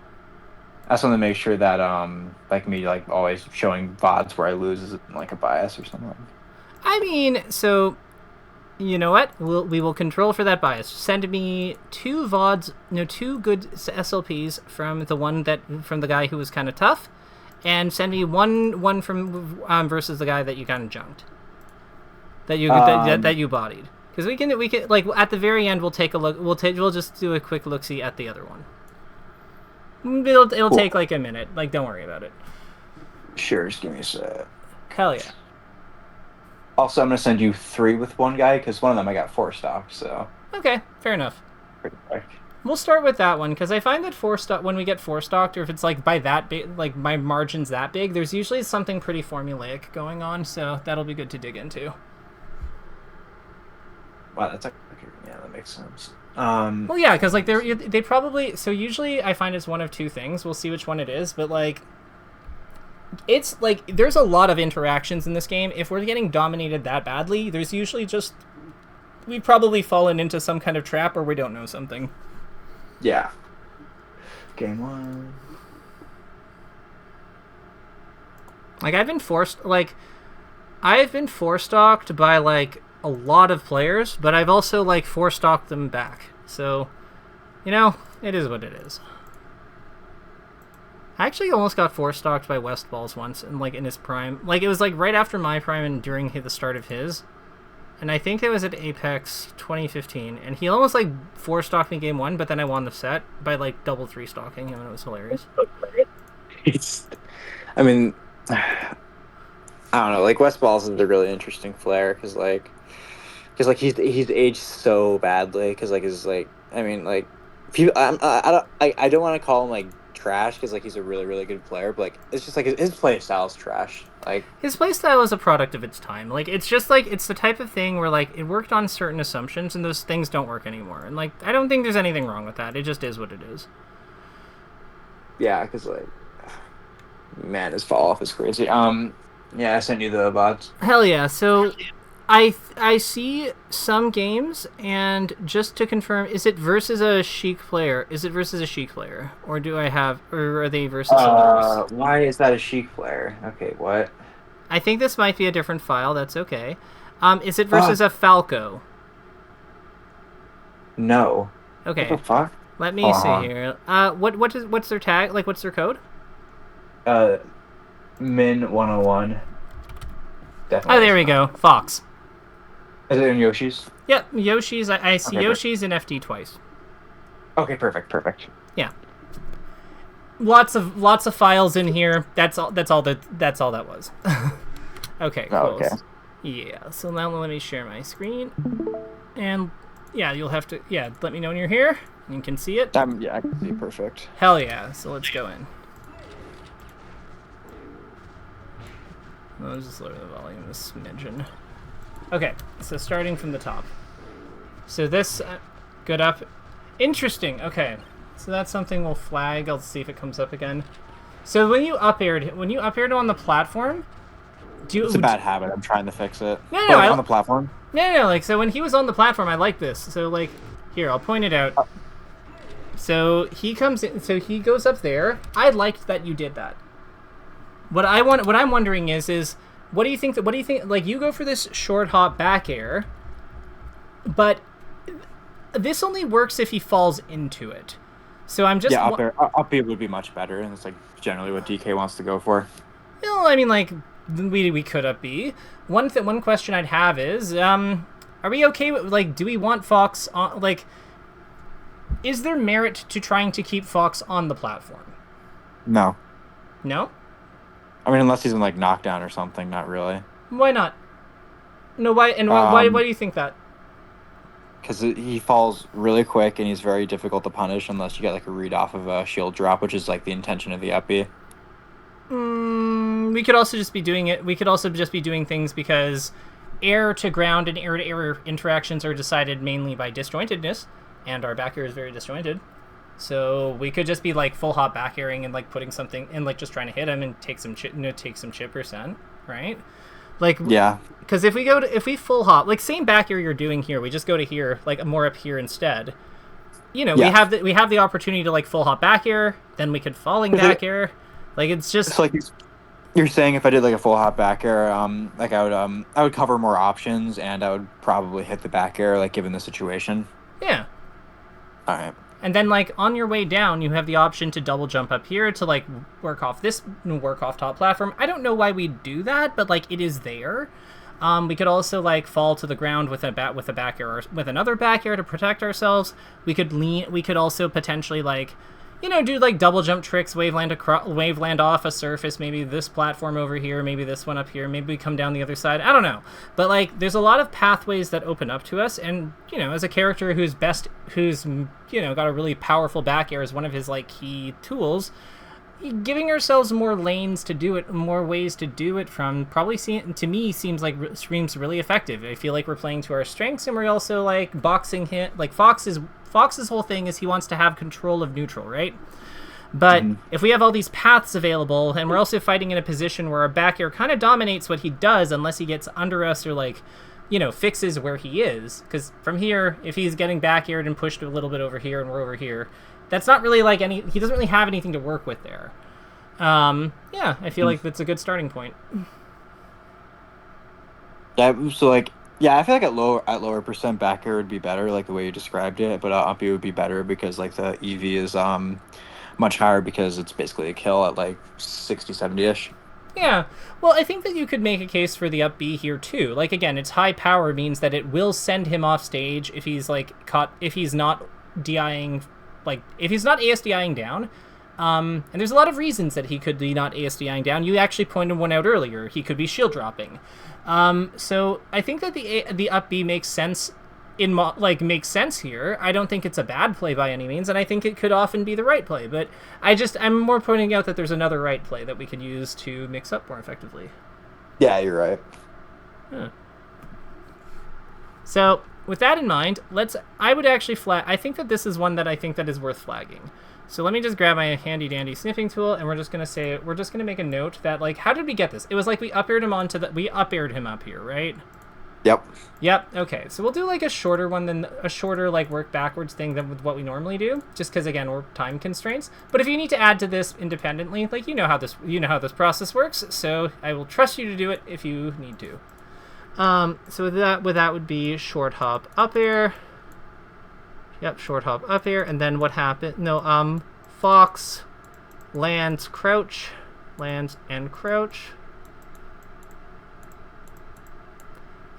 I just want to make sure that like me like always showing VODs where I lose isn't like a bias or something. I mean, so you know what? We will control for that bias. Send me two VODs, two good SLPs from the guy who was kind of tough, and send me one from versus the guy that you kind of junked, that you bodied. Because we can like at the very end we'll take a look. We'll just do a quick look see at the other one. It'll cool. Take like a minute. Like don't worry about it. Sure, just give me a sec. Hell yeah. Also, I'm going to send you 3 with one guy, because one of them I got 4 stocked, so... Okay, fair enough. Pretty quick. We'll start with that one, because I find that when we get 4 stocked, or if it's like by that big, like my margin's that big, there's usually something pretty formulaic going on, so that'll be good to dig into. Wow, that's yeah, that makes sense. Well, yeah, because like they probably... So usually I find it's one of 2 things. We'll see which one it is, but like... It's like there's a lot of interactions in this game. If we're getting dominated that badly, there's usually just we've probably fallen into some kind of trap or we don't know something. Yeah. Game 1. Like I've been four-stocked by like a lot of players, but I've also like four-stocked them back. So, it is what it is. I actually almost got 4-stocked by Westballs once, and like in his prime. Like it was like right after my prime and during the start of his. And I think it was at Apex 2015, and he almost like 4-stocked me game 1, but then I won the set by like double 3-stocking him, and it was hilarious. I mean, I don't know. Like Westballs is a really interesting player because he's aged so badly. Because like his like I mean like people I don't want to call him like trash because like he's a really really good player, but like it's just like his play style is trash. Like his play style is a product of its time. Like it's just like it's the type of thing where like it worked on certain assumptions and those things don't work anymore. And like I don't think there's anything wrong with that. It just is what it is. Yeah, because like man, his fall off is crazy. Yeah, I sent you the bots. Hell yeah. So I see some games, and just to confirm, is it versus a Sheik player? Is it versus a Sheik player? Or are they versus others? Why is that a Sheik player? Okay, what? I think this might be a different file, that's okay. Is it versus a Falco? No. Okay. What the fuck? Let me see here. What's their tag? Like, what's their code? Min 101. Definitely. Oh, there we go. Fox. Is it in Yoshi's? Yep, Yoshi's. I see okay, Yoshi's in FD twice. Okay, perfect. Yeah. Lots of files in here. That's all that was. Okay, cool. Oh, okay. Yeah. So now let me share my screen, and yeah, you'll have to let me know when you're here. You can see it. Yeah, I can see it perfect. Hell yeah! So let's go in. I'll just lower the volume a smidgen. Okay, so starting from the top. So this, good up. Interesting, okay. So that's something we'll flag. I'll see if it comes up again. So when you up-aired on the platform, it's a bad habit. I'm trying to fix it. No, on the platform? No, like, so when he was on the platform, I like this. So, like, here, I'll point it out. So he comes in, so he goes up there. I liked that you did that. What I'm wondering is what do you think, like, you go for this short hop back air, but this only works if he falls into it. So I'm just... Yeah, up B would be much better, and it's like generally what DK wants to go for. Well, I mean, like, we could up B. One question I'd have is, are we okay with, like, do we want Fox on, like, is there merit to trying to keep Fox on the platform? No. No? I mean, unless he's in, like, knockdown or something, not really. Why not? No, why, and why do you think that? Because he falls really quick, and he's very difficult to punish unless you get, like, a read off of a shield drop, which is, like, the intention of the up B. We could also just be doing it. We could also just be doing things because air to ground and air to air interactions are decided mainly by disjointedness, and our back air is very disjointed. So we could just be like full hop back airing and like putting something and like just trying to hit him and take some chip percent, right? Like, yeah. Because if we full hop, like same back air you're doing here, we just go to here, like more up here instead. You know, yeah. we have the opportunity to like full hop back air, then we could falling back air. Like it's just like you're saying if I did like a full hop back air, like I would cover more options and I would probably hit the back air, like given the situation. Yeah. All right. And then like on your way down, you have the option to double jump up here to like work off top platform. I don't know why we do that, but like it is there. We could also like fall to the ground with a back air or with another back air to protect ourselves. We could also potentially like, you know, do like double jump tricks, waveland off a surface, maybe this platform over here, maybe this one up here, maybe we come down the other side. I don't know. But like there's a lot of pathways that open up to us, and you know, as a character who's you know, got a really powerful back air as one of his like key tools, giving ourselves more lanes to do it, more ways to do it from probably to me seems really effective. I feel like we're playing to our strengths, and we're also like boxing hit like Fox's whole thing is he wants to have control of neutral, right? But if we have all these paths available, and we're also fighting in a position where our back air kind of dominates what he does unless he gets under us or like, you know, fixes where he is. Because from here, if he's getting back aired and pushed a little bit over here and we're over here, that's not really like he doesn't really have anything to work with there. Yeah, I feel like that's a good starting point. Yeah, so like, yeah, I feel like at lower percent back air would be better, like the way you described it, but up B would be better because like the EV is much higher because it's basically a kill at like 60, 70-ish. Yeah, well, I think that you could make a case for the up B here too. Like again, its high power means that it will send him off stage if he's like caught, if he's not DIing, like if he's not ASDIing down. And there's a lot of reasons that he could be not ASDIing down. You actually pointed one out earlier. He could be shield dropping. So I think that the up B makes sense makes sense here. I don't think it's a bad play by any means, and I think it could often be the right play. But I'm more pointing out that there's another right play that we could use to mix up more effectively. Yeah, you're right. Huh. So with that in mind, I think that this is one that I think that is worth flagging. So let me just grab my handy dandy sniffing tool, and we're just gonna make a note that like, how did we get this? It was like we up aired him up here, right? Yep. Okay. So we'll do like a shorter like work backwards thing than with what we normally do, just because again we're time constraints. But if you need to add to this independently, like you know how this process works. So I will trust you to do it if you need to. So that would be short hop up air. Yep, short hop up air, and then what happened? No, Fox lands and crouch.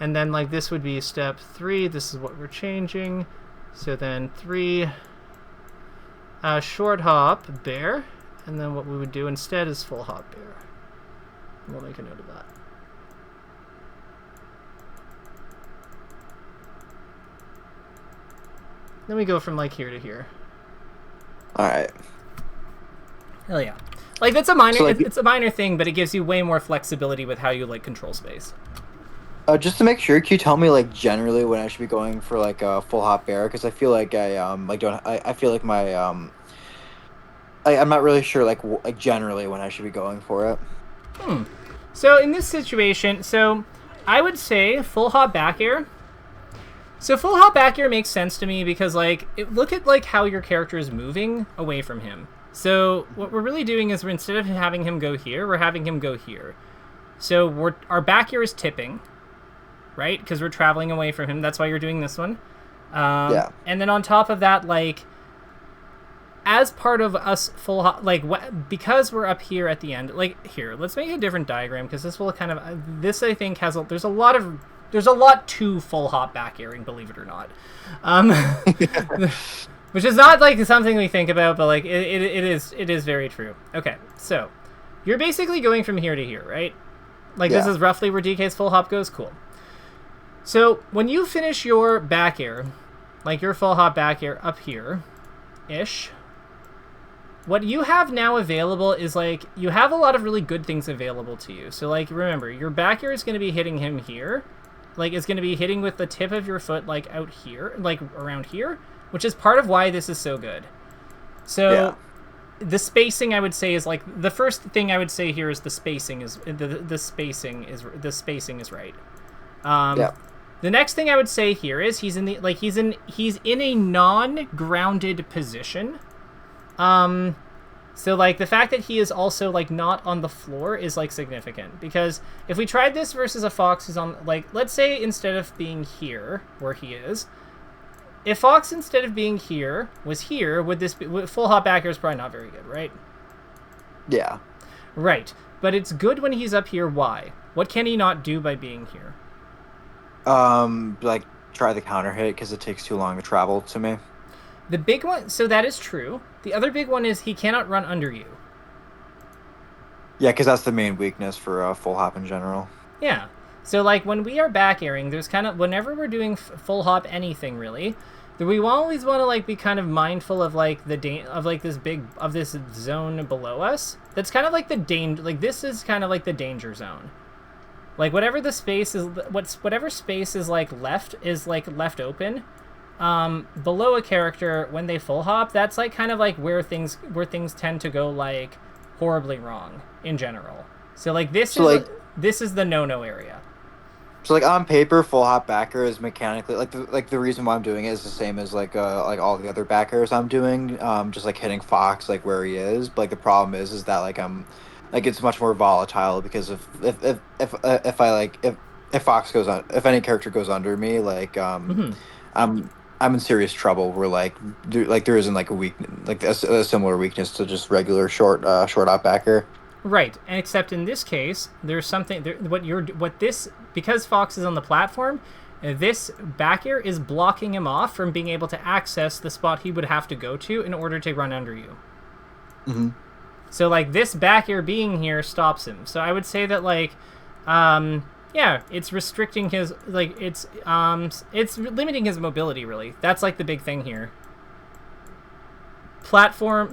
And then like this would be step 3. This is what we're changing. So then 3 short hop bear, and then what we would do instead is full hop bear. We'll make a note of that. Then we go from like here to here. All right. Hell yeah! Like that's a minor. So, like, it's a minor thing, but it gives you way more flexibility with how you like control space. Just to make sure, can you tell me like generally when I should be going for like a full hop bear? Because I feel like I feel like my I'm not really sure like generally when I should be going for it. So in this situation, I would say full hop back air. So full hop back air makes sense to me because like look at like how your character is moving away from him. So what we're really doing is instead of having him go here, we're having him go here. So our back air is tipping, right? Because we're traveling away from him. That's why you're doing this one. Yeah. And then on top of that, like, as part of us full hop, like, because we're up here at the end, like, here, let's make a different diagram, because this will kind of, this I think has, there's a lot to full hop back airing, believe it or not. Which is not, like, something we think about, but, like, it is very true. Okay, so, you're basically going from here to here, right? Like, this is roughly where DK's full hop goes? Cool. So, when you finish your back air, like your full hop back air up here-ish, what you have now available is, like, you have a lot of really good things available to you. So, like, remember, your back air is going to be hitting him here. Like, it's going to be hitting with the tip of your foot, like, out here, like, around here, which is part of why this is so good. So, the spacing, I would say, is, like, the first thing I would say here is the spacing is, the spacing is right. The next thing I would say here is he's in a non-grounded position. So, like, the fact that he is also, like, not on the floor is, like, significant. Because if we tried this versus a Fox who's on, like, let's say instead of being here, where he is, if Fox instead of being here was here, would this be, full hop back air is probably not very good, right? Yeah. Right. But it's good when he's up here. Why? What can he not do by being here? Like, try the counter hit, because it takes too long to travel to me. The big one, so that is true. The other big one is he cannot run under you. Yeah, because that's the main weakness for full hop in general. Yeah. So, like, when we are back airing, there's kind of, whenever we're doing full hop anything, really, we always want to, like, be kind of mindful of, like, this zone below us. That's kind of like the danger, like, this is kind of like the danger zone. Like, whatever the space is, whatever space is, like, left open, below a character when they full hop, that's, like, kind of like where things tend to go, like, horribly wrong in general. So, like, this is the no area. So, like, on paper, full hop backer is mechanically, like the reason why I'm doing it is the same as like all the other backers I'm doing, just like hitting Fox like where he is. But, like, the problem is that, like, like, it's much more volatile, because if Fox goes on, if any character goes under me, like, I'm in serious trouble. Where, like, there isn't, like, a weakness, like a similar weakness to just regular short hop backer. Right, and except in this case, there's something because Fox is on the platform, this back air is blocking him off from being able to access the spot he would have to go to in order to run under you. Mm-hmm. So, like, this back air being here stops him. So I would say that, like, yeah, it's restricting his, like, it's limiting his mobility, really. That's, like, the big thing here. Platform.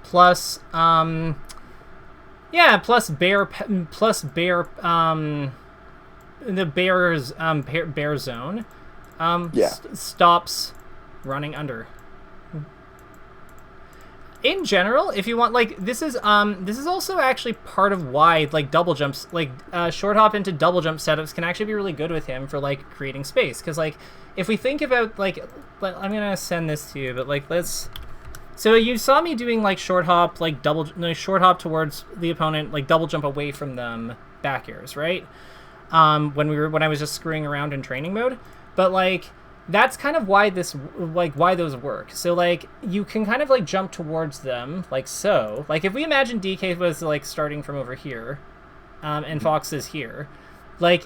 Plus, yeah, plus bear, the bear zone, stops running under. In general, if you want, like, this is also actually part of why, like, double jumps, like, short hop into double jump setups can actually be really good with him for, like, creating space. Because, like, if we think about, like, I'm gonna send this to you, but, like, so you saw me doing, like, short hop, like, short hop towards the opponent, like, double jump away from them back airs, right? When I was just screwing around in training mode. But, like, that's kind of why why those work. So, like, you can kind of, like, jump towards them, like so. Like, if we imagine DK was, like, starting from over here, and Fox is here, like,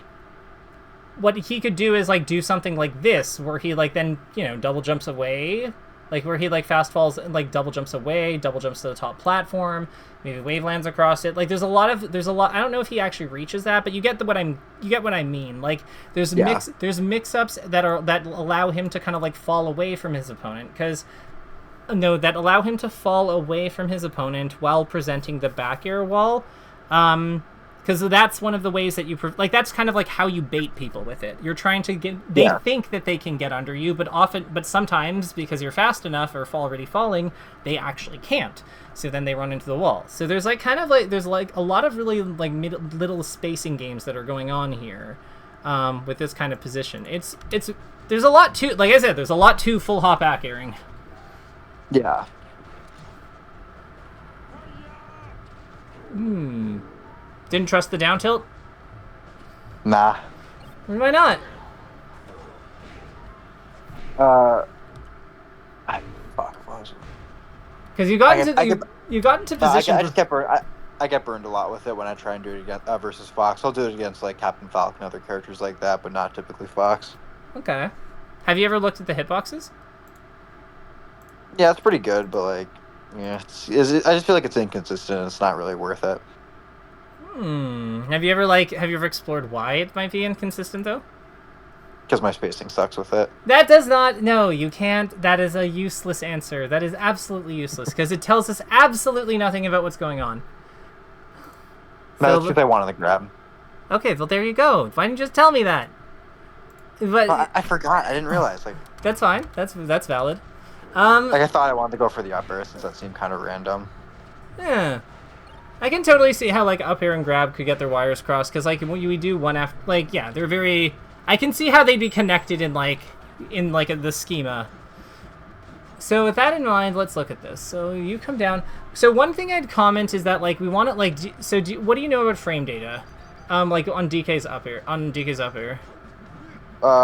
what he could do is, like, do something like this, where he, like, then, you know, double jumps away, like, where he, like, fast falls and, like, double jumps away, double jumps to the top platform, maybe wave lands across it. Like, there's a lot, I don't know if he actually reaches that, but you get what I mean. Like, there's mix-ups that allow him to kind of, like, fall away from his opponent, that allow him to fall away from his opponent while presenting the back air wall. Because that's one of the ways that that's kind of like how you bait people with it. You're trying to they think that they can get under you, but sometimes, because you're fast enough or already falling, they actually can't. So then they run into the wall. So there's, like, kind of, like, there's, like, a lot of really, like, little spacing games that are going on here, with this kind of position. There's a lot to, like I said, there's a lot to full hop back airing. Yeah. Didn't trust the down tilt? Nah. Why not? Uh, fuck. What was it? Because you got into position. I get burned a lot with it when I try and do it again versus Fox. I'll do it against like Captain Falcon and other characters like that, but not typically Fox. Okay. Have you ever looked at the hitboxes? Yeah, it's pretty good, but like, yeah, I just feel like it's inconsistent. And it's not really worth it. Have you ever explored why it might be inconsistent though? Because my spacing sucks with it. That does not. No, you can't. That is a useless answer. That is absolutely useless because it tells us absolutely nothing about what's going on. No, that's what I wanted to grab. Okay, well there you go. Why didn't you just tell me that? But I forgot. I didn't realize. Like that's fine. That's valid. Like I thought I wanted to go for the up air since that seemed kind of random. Yeah. I can totally see how like up air and grab could get their wires crossed because like when we do one after like yeah they're very. I can see how they'd be connected in the schema. So with that in mind, let's look at this. So you come down. So one thing I'd comment is that like we want to like what do you know about frame data? Like on DK's up air.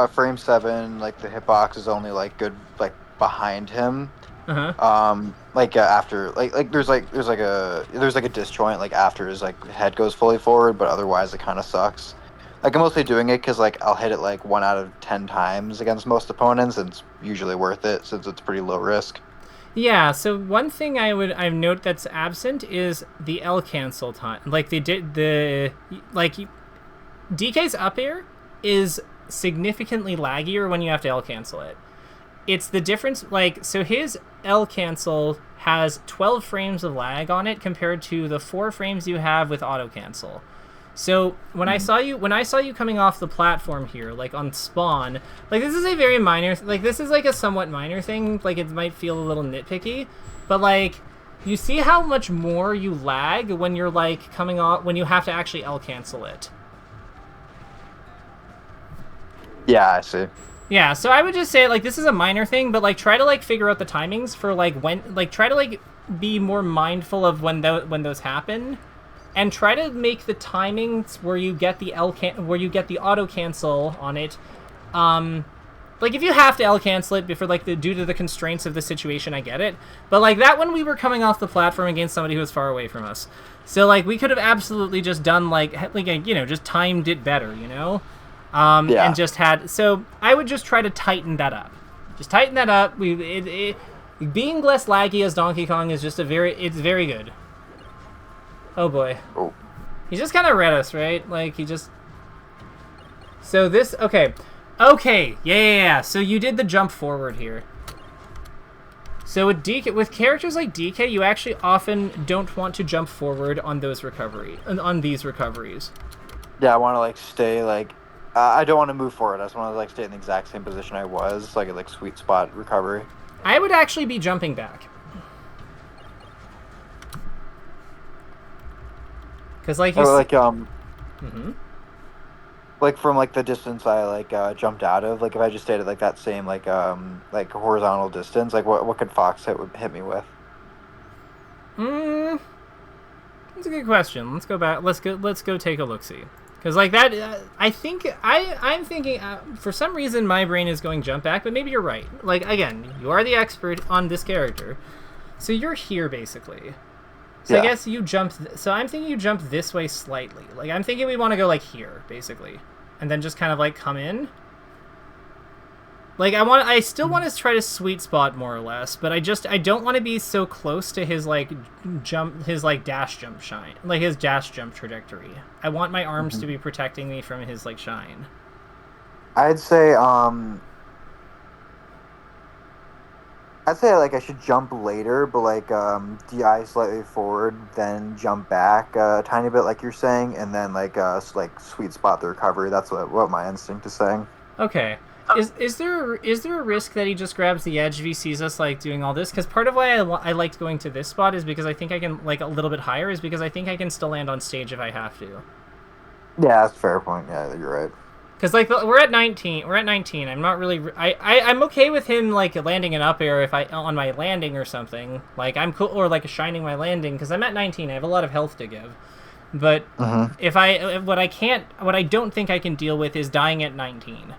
Frame 7, like the hitbox is only like good like behind him. After there's a disjoint like after his like head goes fully forward, but otherwise it kind of sucks. Like I'm mostly doing it because like I'll hit it like 1 out of 10 times against most opponents, and it's usually worth it since it's pretty low risk. Yeah. So one thing I note that's absent is the L cancel time. Like DK's up air is significantly laggier when you have to L cancel it. It's the difference. Like so his L cancel has 12 frames of lag on it compared to the 4 frames you have with auto cancel. So when I saw you coming off the platform here, like on spawn, like this is a very minor, like this is like a somewhat minor thing, like it might feel a little nitpicky, but like you see how much more you lag when you're like coming off, when you have to actually L cancel it. Yeah, I see. Yeah, so I would just say like this is a minor thing, but like try to like figure out the timings for like when, like try to like be more mindful of when those happen. And try to make the timings where you get the auto cancel on it. Like if you have to L cancel it before due to the constraints of the situation, I get it. But like that when we were coming off the platform against somebody who was far away from us, so like we could have absolutely just done just timed it better, Yeah. And just had. So I would just try to tighten that up. Just tighten that up. Being less laggy as Donkey Kong is just it's very good. Oh boy. Oh. He just kind of read us, right? Like, he just... So this... Okay. Okay. Yeah. So you did the jump forward here. So with characters like DK, you actually often don't want to jump forward on these recoveries. Yeah, I want to, like, stay, like... I don't want to move forward. I just want to, like, stay in the exact same position I was. So I get, like, sweet spot recovery. I would actually be jumping back. Because like you like from like the distance I like jumped out of, like if I just stayed at like that same like horizontal distance, like what could Fox hit me with? That's a good question. Let's go back. Let's go take a look see. Because like that, I'm thinking for some reason my brain is going jump back, but maybe you're right. Like again, you are the expert on this character, so you're here basically. So yeah. I guess you jump. So I'm thinking you jump this way slightly. Like I'm thinking we want to go like here, basically, and then just kind of like come in. Like I still want to try to sweet spot more or less, but I don't want to be so close to his like dash jump shine, like his dash jump trajectory. I want my arms to be protecting me from his like shine. I'd say like I should jump later, but like DI slightly forward, then jump back a tiny bit, like you're saying, and then like sweet spot the recovery. That's what my instinct is saying. Okay. Is there a risk that he just grabs the edge if he sees us like doing all this? Because part of why I liked going to this spot is because I think I can like a little bit higher is because I think I can still land on stage if I have to. Yeah, that's a fair point. Yeah, you're right. Because like we're at 19. I'm not really. I'm okay with him like landing an up air if on my landing or something. Like I'm cool, or like shining my landing because I'm at 19. I have a lot of health to give. But if what I don't think I can deal with is dying at 19.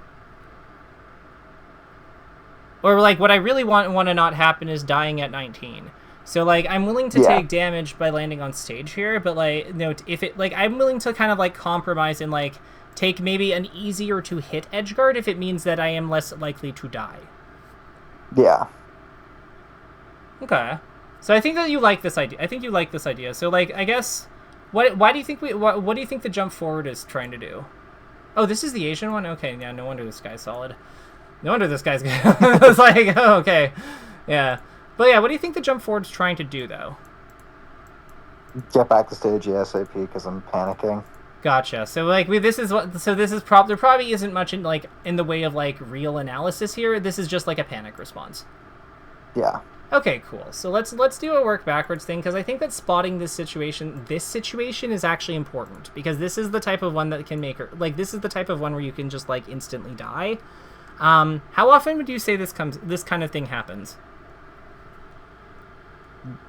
Or like what I really want to not happen is dying at 19. So like I'm willing to take damage by landing on stage here, but like if it like I'm willing to kind of like compromise and like take maybe an easier to hit edgeguard if it means that I am less likely to die. Yeah. Okay. So I think that you like this idea. So like I guess why do you think what do you think the jump forward is trying to do? Oh, this is the Asian one? Okay, yeah, no wonder this guy's solid. No wonder this guy's good. It's like, oh, okay. Yeah. But yeah, what do you think the jump forward's trying to do though? Get back to stage ASAP because I'm panicking. Gotcha. So like there probably isn't much in the way of like real analysis here. This is just like a panic response. Yeah. Okay, cool. So let's do a work backwards thing because I think that spotting this situation is actually important because this is the type of one that can make her like this is the type of one where you can just like instantly die. How often would you say this kind of thing happens?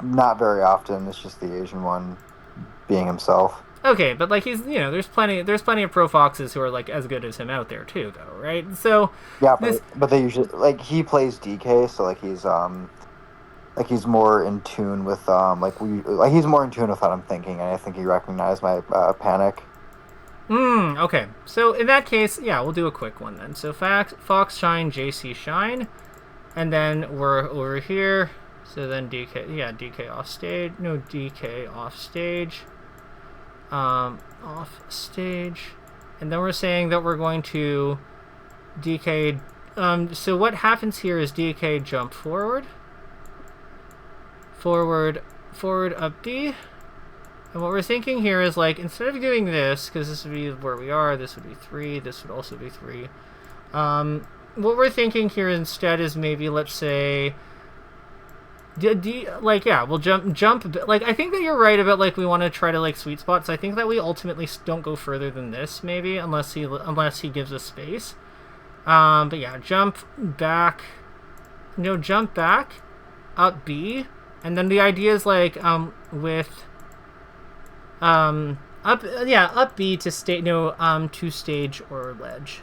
Not very often. It's just the Asian one being himself. Okay, but like he's there's plenty of pro foxes who are like as good as him out there too, though, right? So yeah, but they usually like he plays DK, so like he's more in tune with he's more in tune with what I'm thinking, and I think he recognized my panic. Okay. So in that case, yeah, we'll do a quick one then. So Fox Shine, JC Shine, and then we're over here. So then DK off stage. No, DK off stage. Off stage. And then we're saying that we're going to DK. So what happens here is DK jump forward. Forward up D. And what we're thinking here is like instead of doing this, because this would be where we are, this would be 3, this would also be 3. What we're thinking here instead is maybe let's say we'll jump. Like I think that you're right about like we want to try to like sweet spots. I think that we ultimately don't go further than this maybe unless he gives us space. But yeah, jump back. Jump back, up B, and then the idea is like with up B to stage to stage or ledge.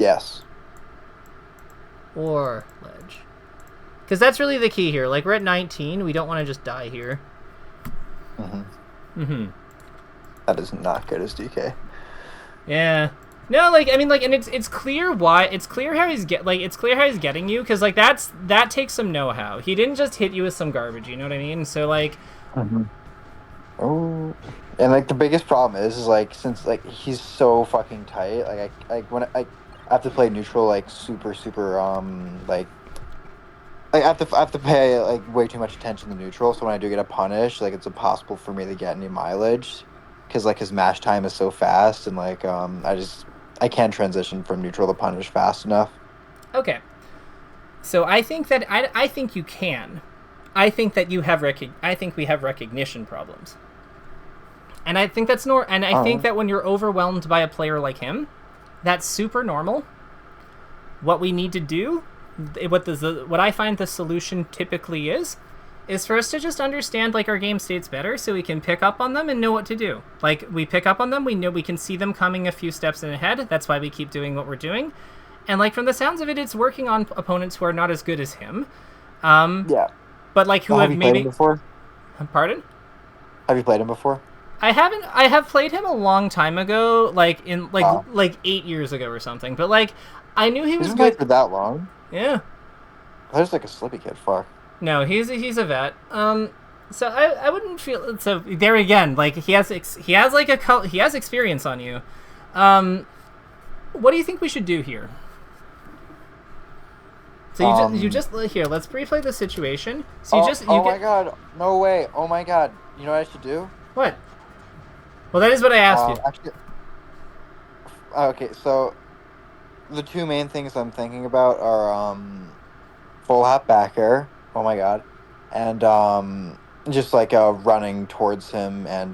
Yes. Or ledge. Because that's really the key here. Like, we're at 19. We don't want to just die here. That is not good as DK. Yeah. No, like, I mean, like, and it's clear why. It's clear how he's getting you. Because, like, that takes some know-how. He didn't just hit you with some garbage, you know what I mean? So, like... Oh. And, like, the biggest problem is like, since, like, he's so fucking tight, like, when I have to play neutral, like, super, like... I have to pay like way too much attention to neutral, so when I do get a punish, like it's impossible for me to get any mileage, because like his mash time is so fast, and like I can't transition from neutral to punish fast enough. Okay, so I think that I think you can. I think that you have I think we have recognition problems, and I think that's I think that when you're overwhelmed by a player like him, that's super normal. What we need to do. What I find the solution typically is for us to just understand like our game states better so we can pick up on them and know what to do. Like we pick up on them, we know we can see them coming a few steps in ahead. That's why we keep doing what we're doing. And like from the sounds of it, it's working on opponents who are not as good as him. Yeah. But like who have maybe played him before? Pardon? Have you played him before? I haven't. I have played him a long time ago, like in like 8 years ago or something. But like I knew he was good for that long. Yeah. I was like a slippy kid. Fuck. No, he's a vet. So I wouldn't feel so. There again, like he has experience on you. What do you think we should do here? So you just here. Let's replay the situation. So my god! No way! Oh my god! You know what I should do? What? Well, that is what I asked you. Actually, okay, so the two main things I'm thinking about are full hop back air. Oh my god, and just like running towards him and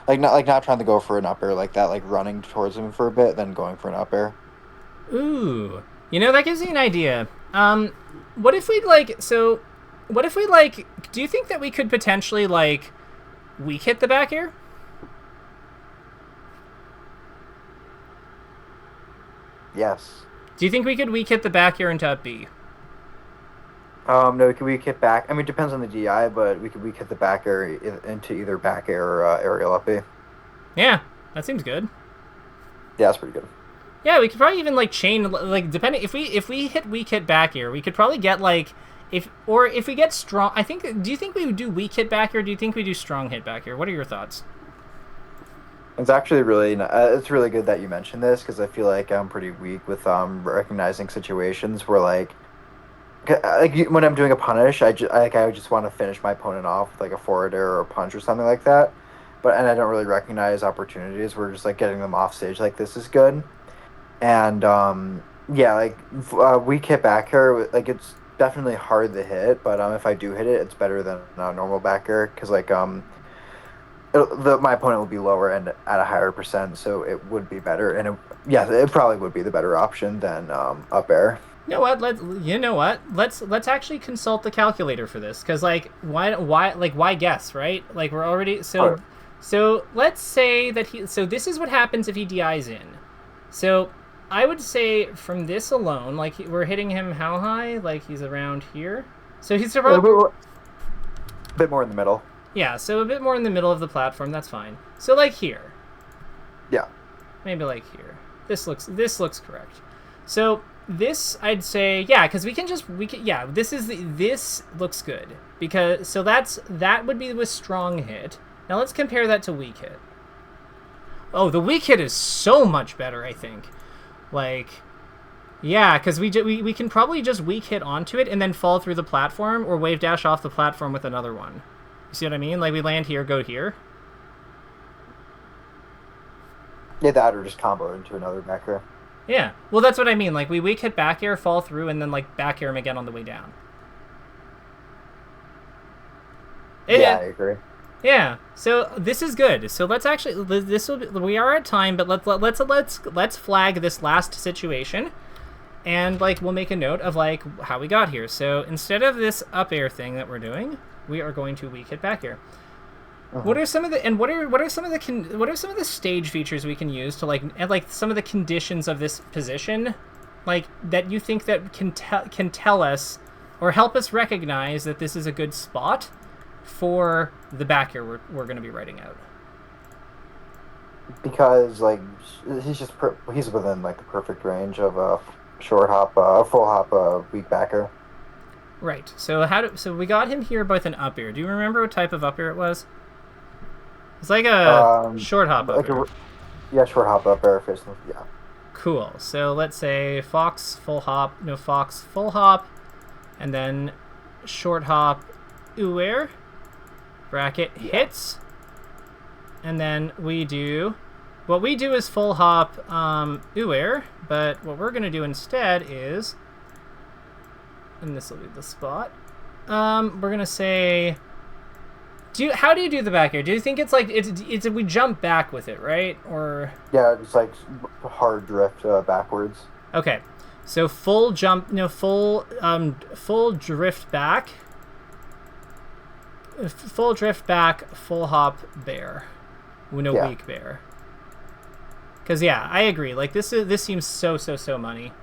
not trying to go for an up air like that, like running towards him for a bit, then going for an up air. Ooh, that gives me an idea. What if we do you think that we could potentially like weak hit the back air? Yes. Do you think we could weak hit the back air into up B? No, we could weak hit back. I mean, it depends on the DI, but we could weak hit the back air into either back air or aerial up B. Yeah, that seems good. Yeah, that's pretty good. Yeah, we could probably even like chain like depending if we hit weak hit back air, we could probably get like if we get strong. I think. Do you think we would do weak hit back air? Or do you think we do strong hit back air? What are your thoughts? It's actually really it's really good that you mentioned this because I feel like I'm pretty weak with recognizing situations where when I'm doing a punish, I just want to finish my opponent off with like a forward air or a punch or something like that. And I don't really recognize opportunities where just like getting them off stage like this is good. And yeah, like weak hit back air, like it's definitely hard to hit, but if I do hit it, it's better than normal back air because like my opponent would be lower and at a higher percent, so it would be better, and it probably would be the better option than up air. You know what? Let's actually consult the calculator for this, because like why guess, right? Like we're already so let's say that this is what happens if he DIs in. So I would say from this alone, like we're hitting him how high? Like he's around here. So he's around a bit more in the middle. Yeah, so a bit more in the middle of the platform. That's fine. So like here. Yeah. Maybe like here. This looks correct. So this I'd say because this looks good because that would be with strong hit. Now let's compare that to weak hit. Oh, the weak hit is so much better, I think. Like, yeah, because we can probably just weak hit onto it and then fall through the platform or wave dash off the platform with another one. You see what I mean? Like we land here, go here. Yeah, that or just combo into another back air. Yeah, well that's what I mean. Like we weak hit back air, fall through, and then like back air him again on the way down. Yeah, I agree. Yeah, so this is good. So let's actually we are at time, but let's flag this last situation, and like we'll make a note of like how we got here. So instead of this up air thing that we're doing, we are going to weak hit back air. What are some of the stage features we can use to like some of the conditions of this position, like that you think that can tell us or help us recognize that this is a good spot for the back air we're going to be writing out? Because like he's within like the perfect range of a short hop, full hop, weak back air. Right. So we got him here with an up air. Do you remember what type of up air it was? It's like a short hop up air. Yeah, short hop up air. Yeah. Cool. So let's say fox full hop, fox full hop, and then short hop ooh air. Bracket hits, and then what we do is full hop ooh air, but what we're gonna do instead is, and this will be the spot, we're gonna say, how do you do the back air? Do you think it's like it's we jump back with it, right? Or yeah, it's like hard drift backwards. Okay, so full jump, full drift back. Full drift back, full hop bear, weak bear. Because I agree. Like this seems so money,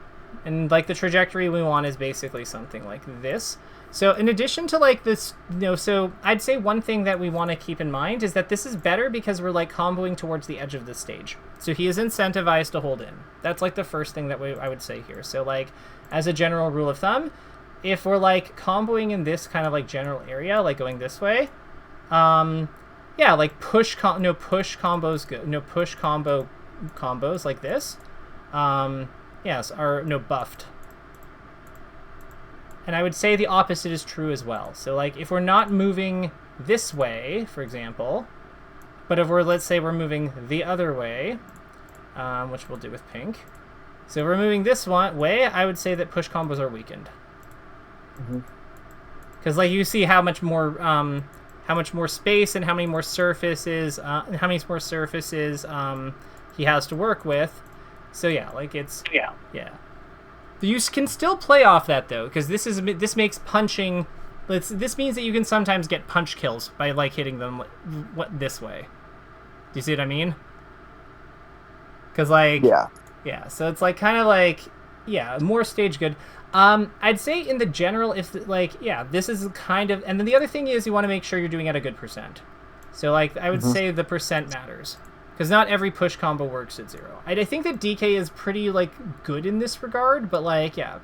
and like the trajectory we want is basically something like this. So in addition to like this, so I'd say one thing that we want to keep in mind is that this is better because we're like comboing towards the edge of the stage. So he is incentivized to hold in. That's like the first thing that I would say here. So like as a general rule of thumb, if we're like comboing in this kind of like general area, like going this way, like push combos go, push combo combos like this, are buffed. And I would say the opposite is true as well. So like if we're not moving this way, for example, but if let's say we're moving the other way, which we'll do with pink. So if we're moving this way, I would say that push combos are weakened. Because like you see how much more space and how many more surfaces he has to work with. So you can still play off that though, because this makes punching. This means that you can sometimes get punch kills by like hitting them this way. Do you see what I mean? Because like Yeah, so it's like kind of like, yeah, more stage good. I'd say in the general, if like, yeah, this is kind of, and then the other thing is you want to make sure you're doing at a good percent. So like, I would say the percent matters, because not every push combo works at 0. I think that DK is pretty like good in this regard, but like, yeah,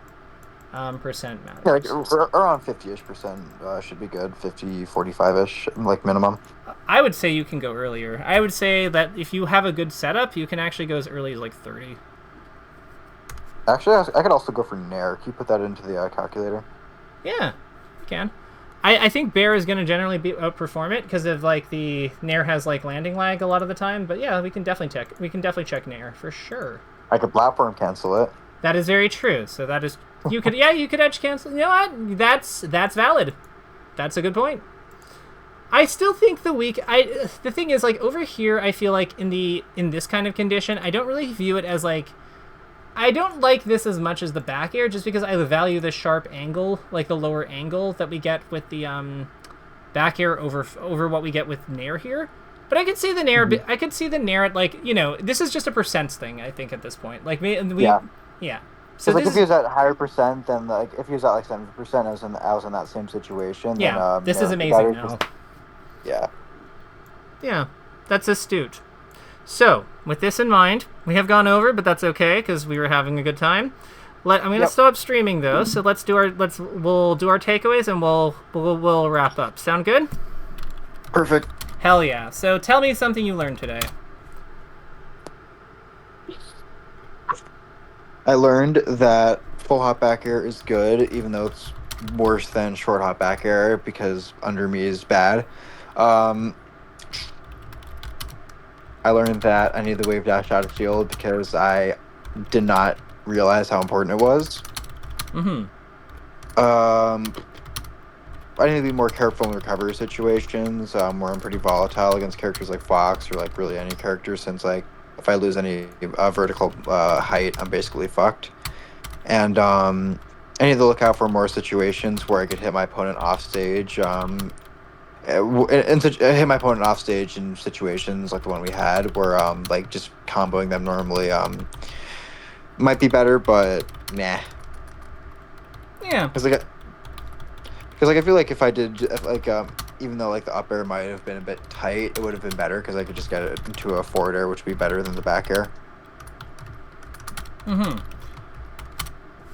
percent matters. Yeah, like around 50-ish% should be good. 50, 45-ish, like minimum. I would say you can go earlier. I would say that if you have a good setup, you can actually go as early as like 30. Actually, I could also go for Nair. Can you put that into the calculator? Yeah, you can. I think Bear is going to generally outperform it because of like the Nair has like landing lag a lot of the time. But yeah, we can definitely check Nair for sure. I could platform cancel it. That is very true. So that is you could edge cancel. You know what? That's valid. That's a good point. I still think the thing is like over here I feel like in this kind of condition I don't really view it as like I don't like this as much as the back air just because I value the sharp angle, like the lower angle that we get with the back air over what we get with Nair here. But I could see the Nair I could see the Nair at like, you know, this is just a percents thing I think at this point. Like yeah. So like if he was at higher percent, then like if he was at like 70%, I was in that same situation. Yeah, then, this is amazing now. Yeah. Yeah, that's astute. So, with this in mind, we have gone over, but that's okay because we were having a good time. I'm gonna stop streaming though, so we'll do our takeaways and we'll wrap up. Sound good? Perfect. Hell yeah! So tell me something you learned today. I learned that full hop back air is good, even though it's worse than short hop back air because under me is bad. I learned that I need the wave dash out of shield because I did not realize how important it was. I need to be more careful in recovery situations where I'm pretty volatile against characters like Fox or like really any character, since like if I lose any vertical height, I'm basically fucked. And I need to look out for more situations where I could hit my opponent off stage. Hit my opponent off stage in situations like the one we had where like just comboing them normally might be better, but nah. Yeah. Because I feel like if I did like even though like the up air might have been a bit tight, it would have been better because I could just get it into a forward air, which would be better than the back air.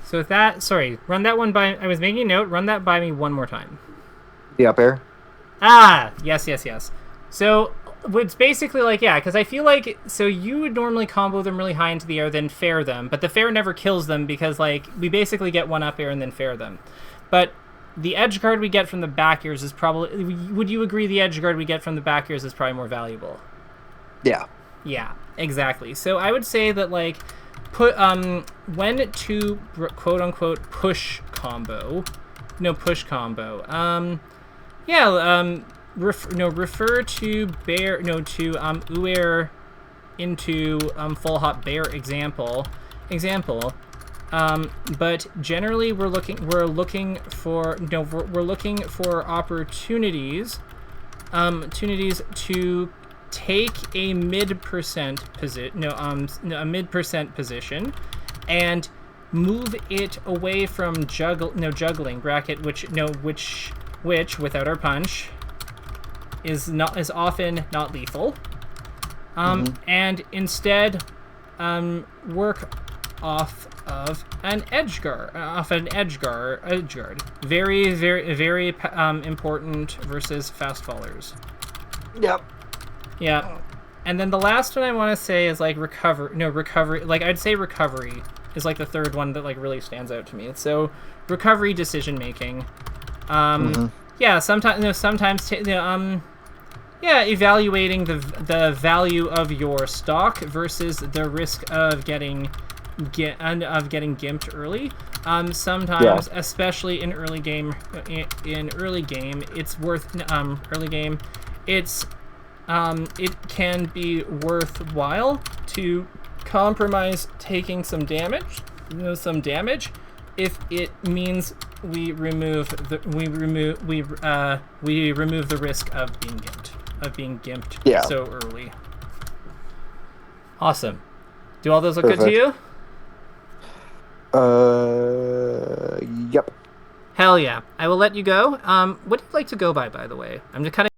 So with that, sorry, run that one by. I was making a note. Run that by me one more time. The up air. Ah, yes. So it's basically like, yeah, because I feel like, so you would normally combo them really high into the air, then fair them, but the fair never kills them because, like, we basically get one up air and then fair them. But the edge guard we get from the back airs is probably, would you agree the edge guard we get from the back airs is probably more valuable? Yeah. Yeah, exactly. So I would say that, like, when to quote-unquote push combo, refer to bear uair into full hop bear example. But generally we're looking for opportunities to take a mid-percent position and move it away from juggling bracket, which without our punch is often not lethal, and instead work off of an edge guard. Very, very, very important versus fast fallers. Yep. Yeah. And then the last one I want to say is like recovery. Like I'd say recovery is like the third one that like really stands out to me. So recovery decision making. Yeah, sometimes evaluating the value of your stock versus the risk of getting gimped early. Sometimes, especially in early game, it's worth it can be worthwhile to compromise taking some damage, if it means we remove the risk of being gimped so early. Awesome. Do all those look good to you? Yep. Hell yeah. I will let you go. What do you like to go by the way? I'm just kind of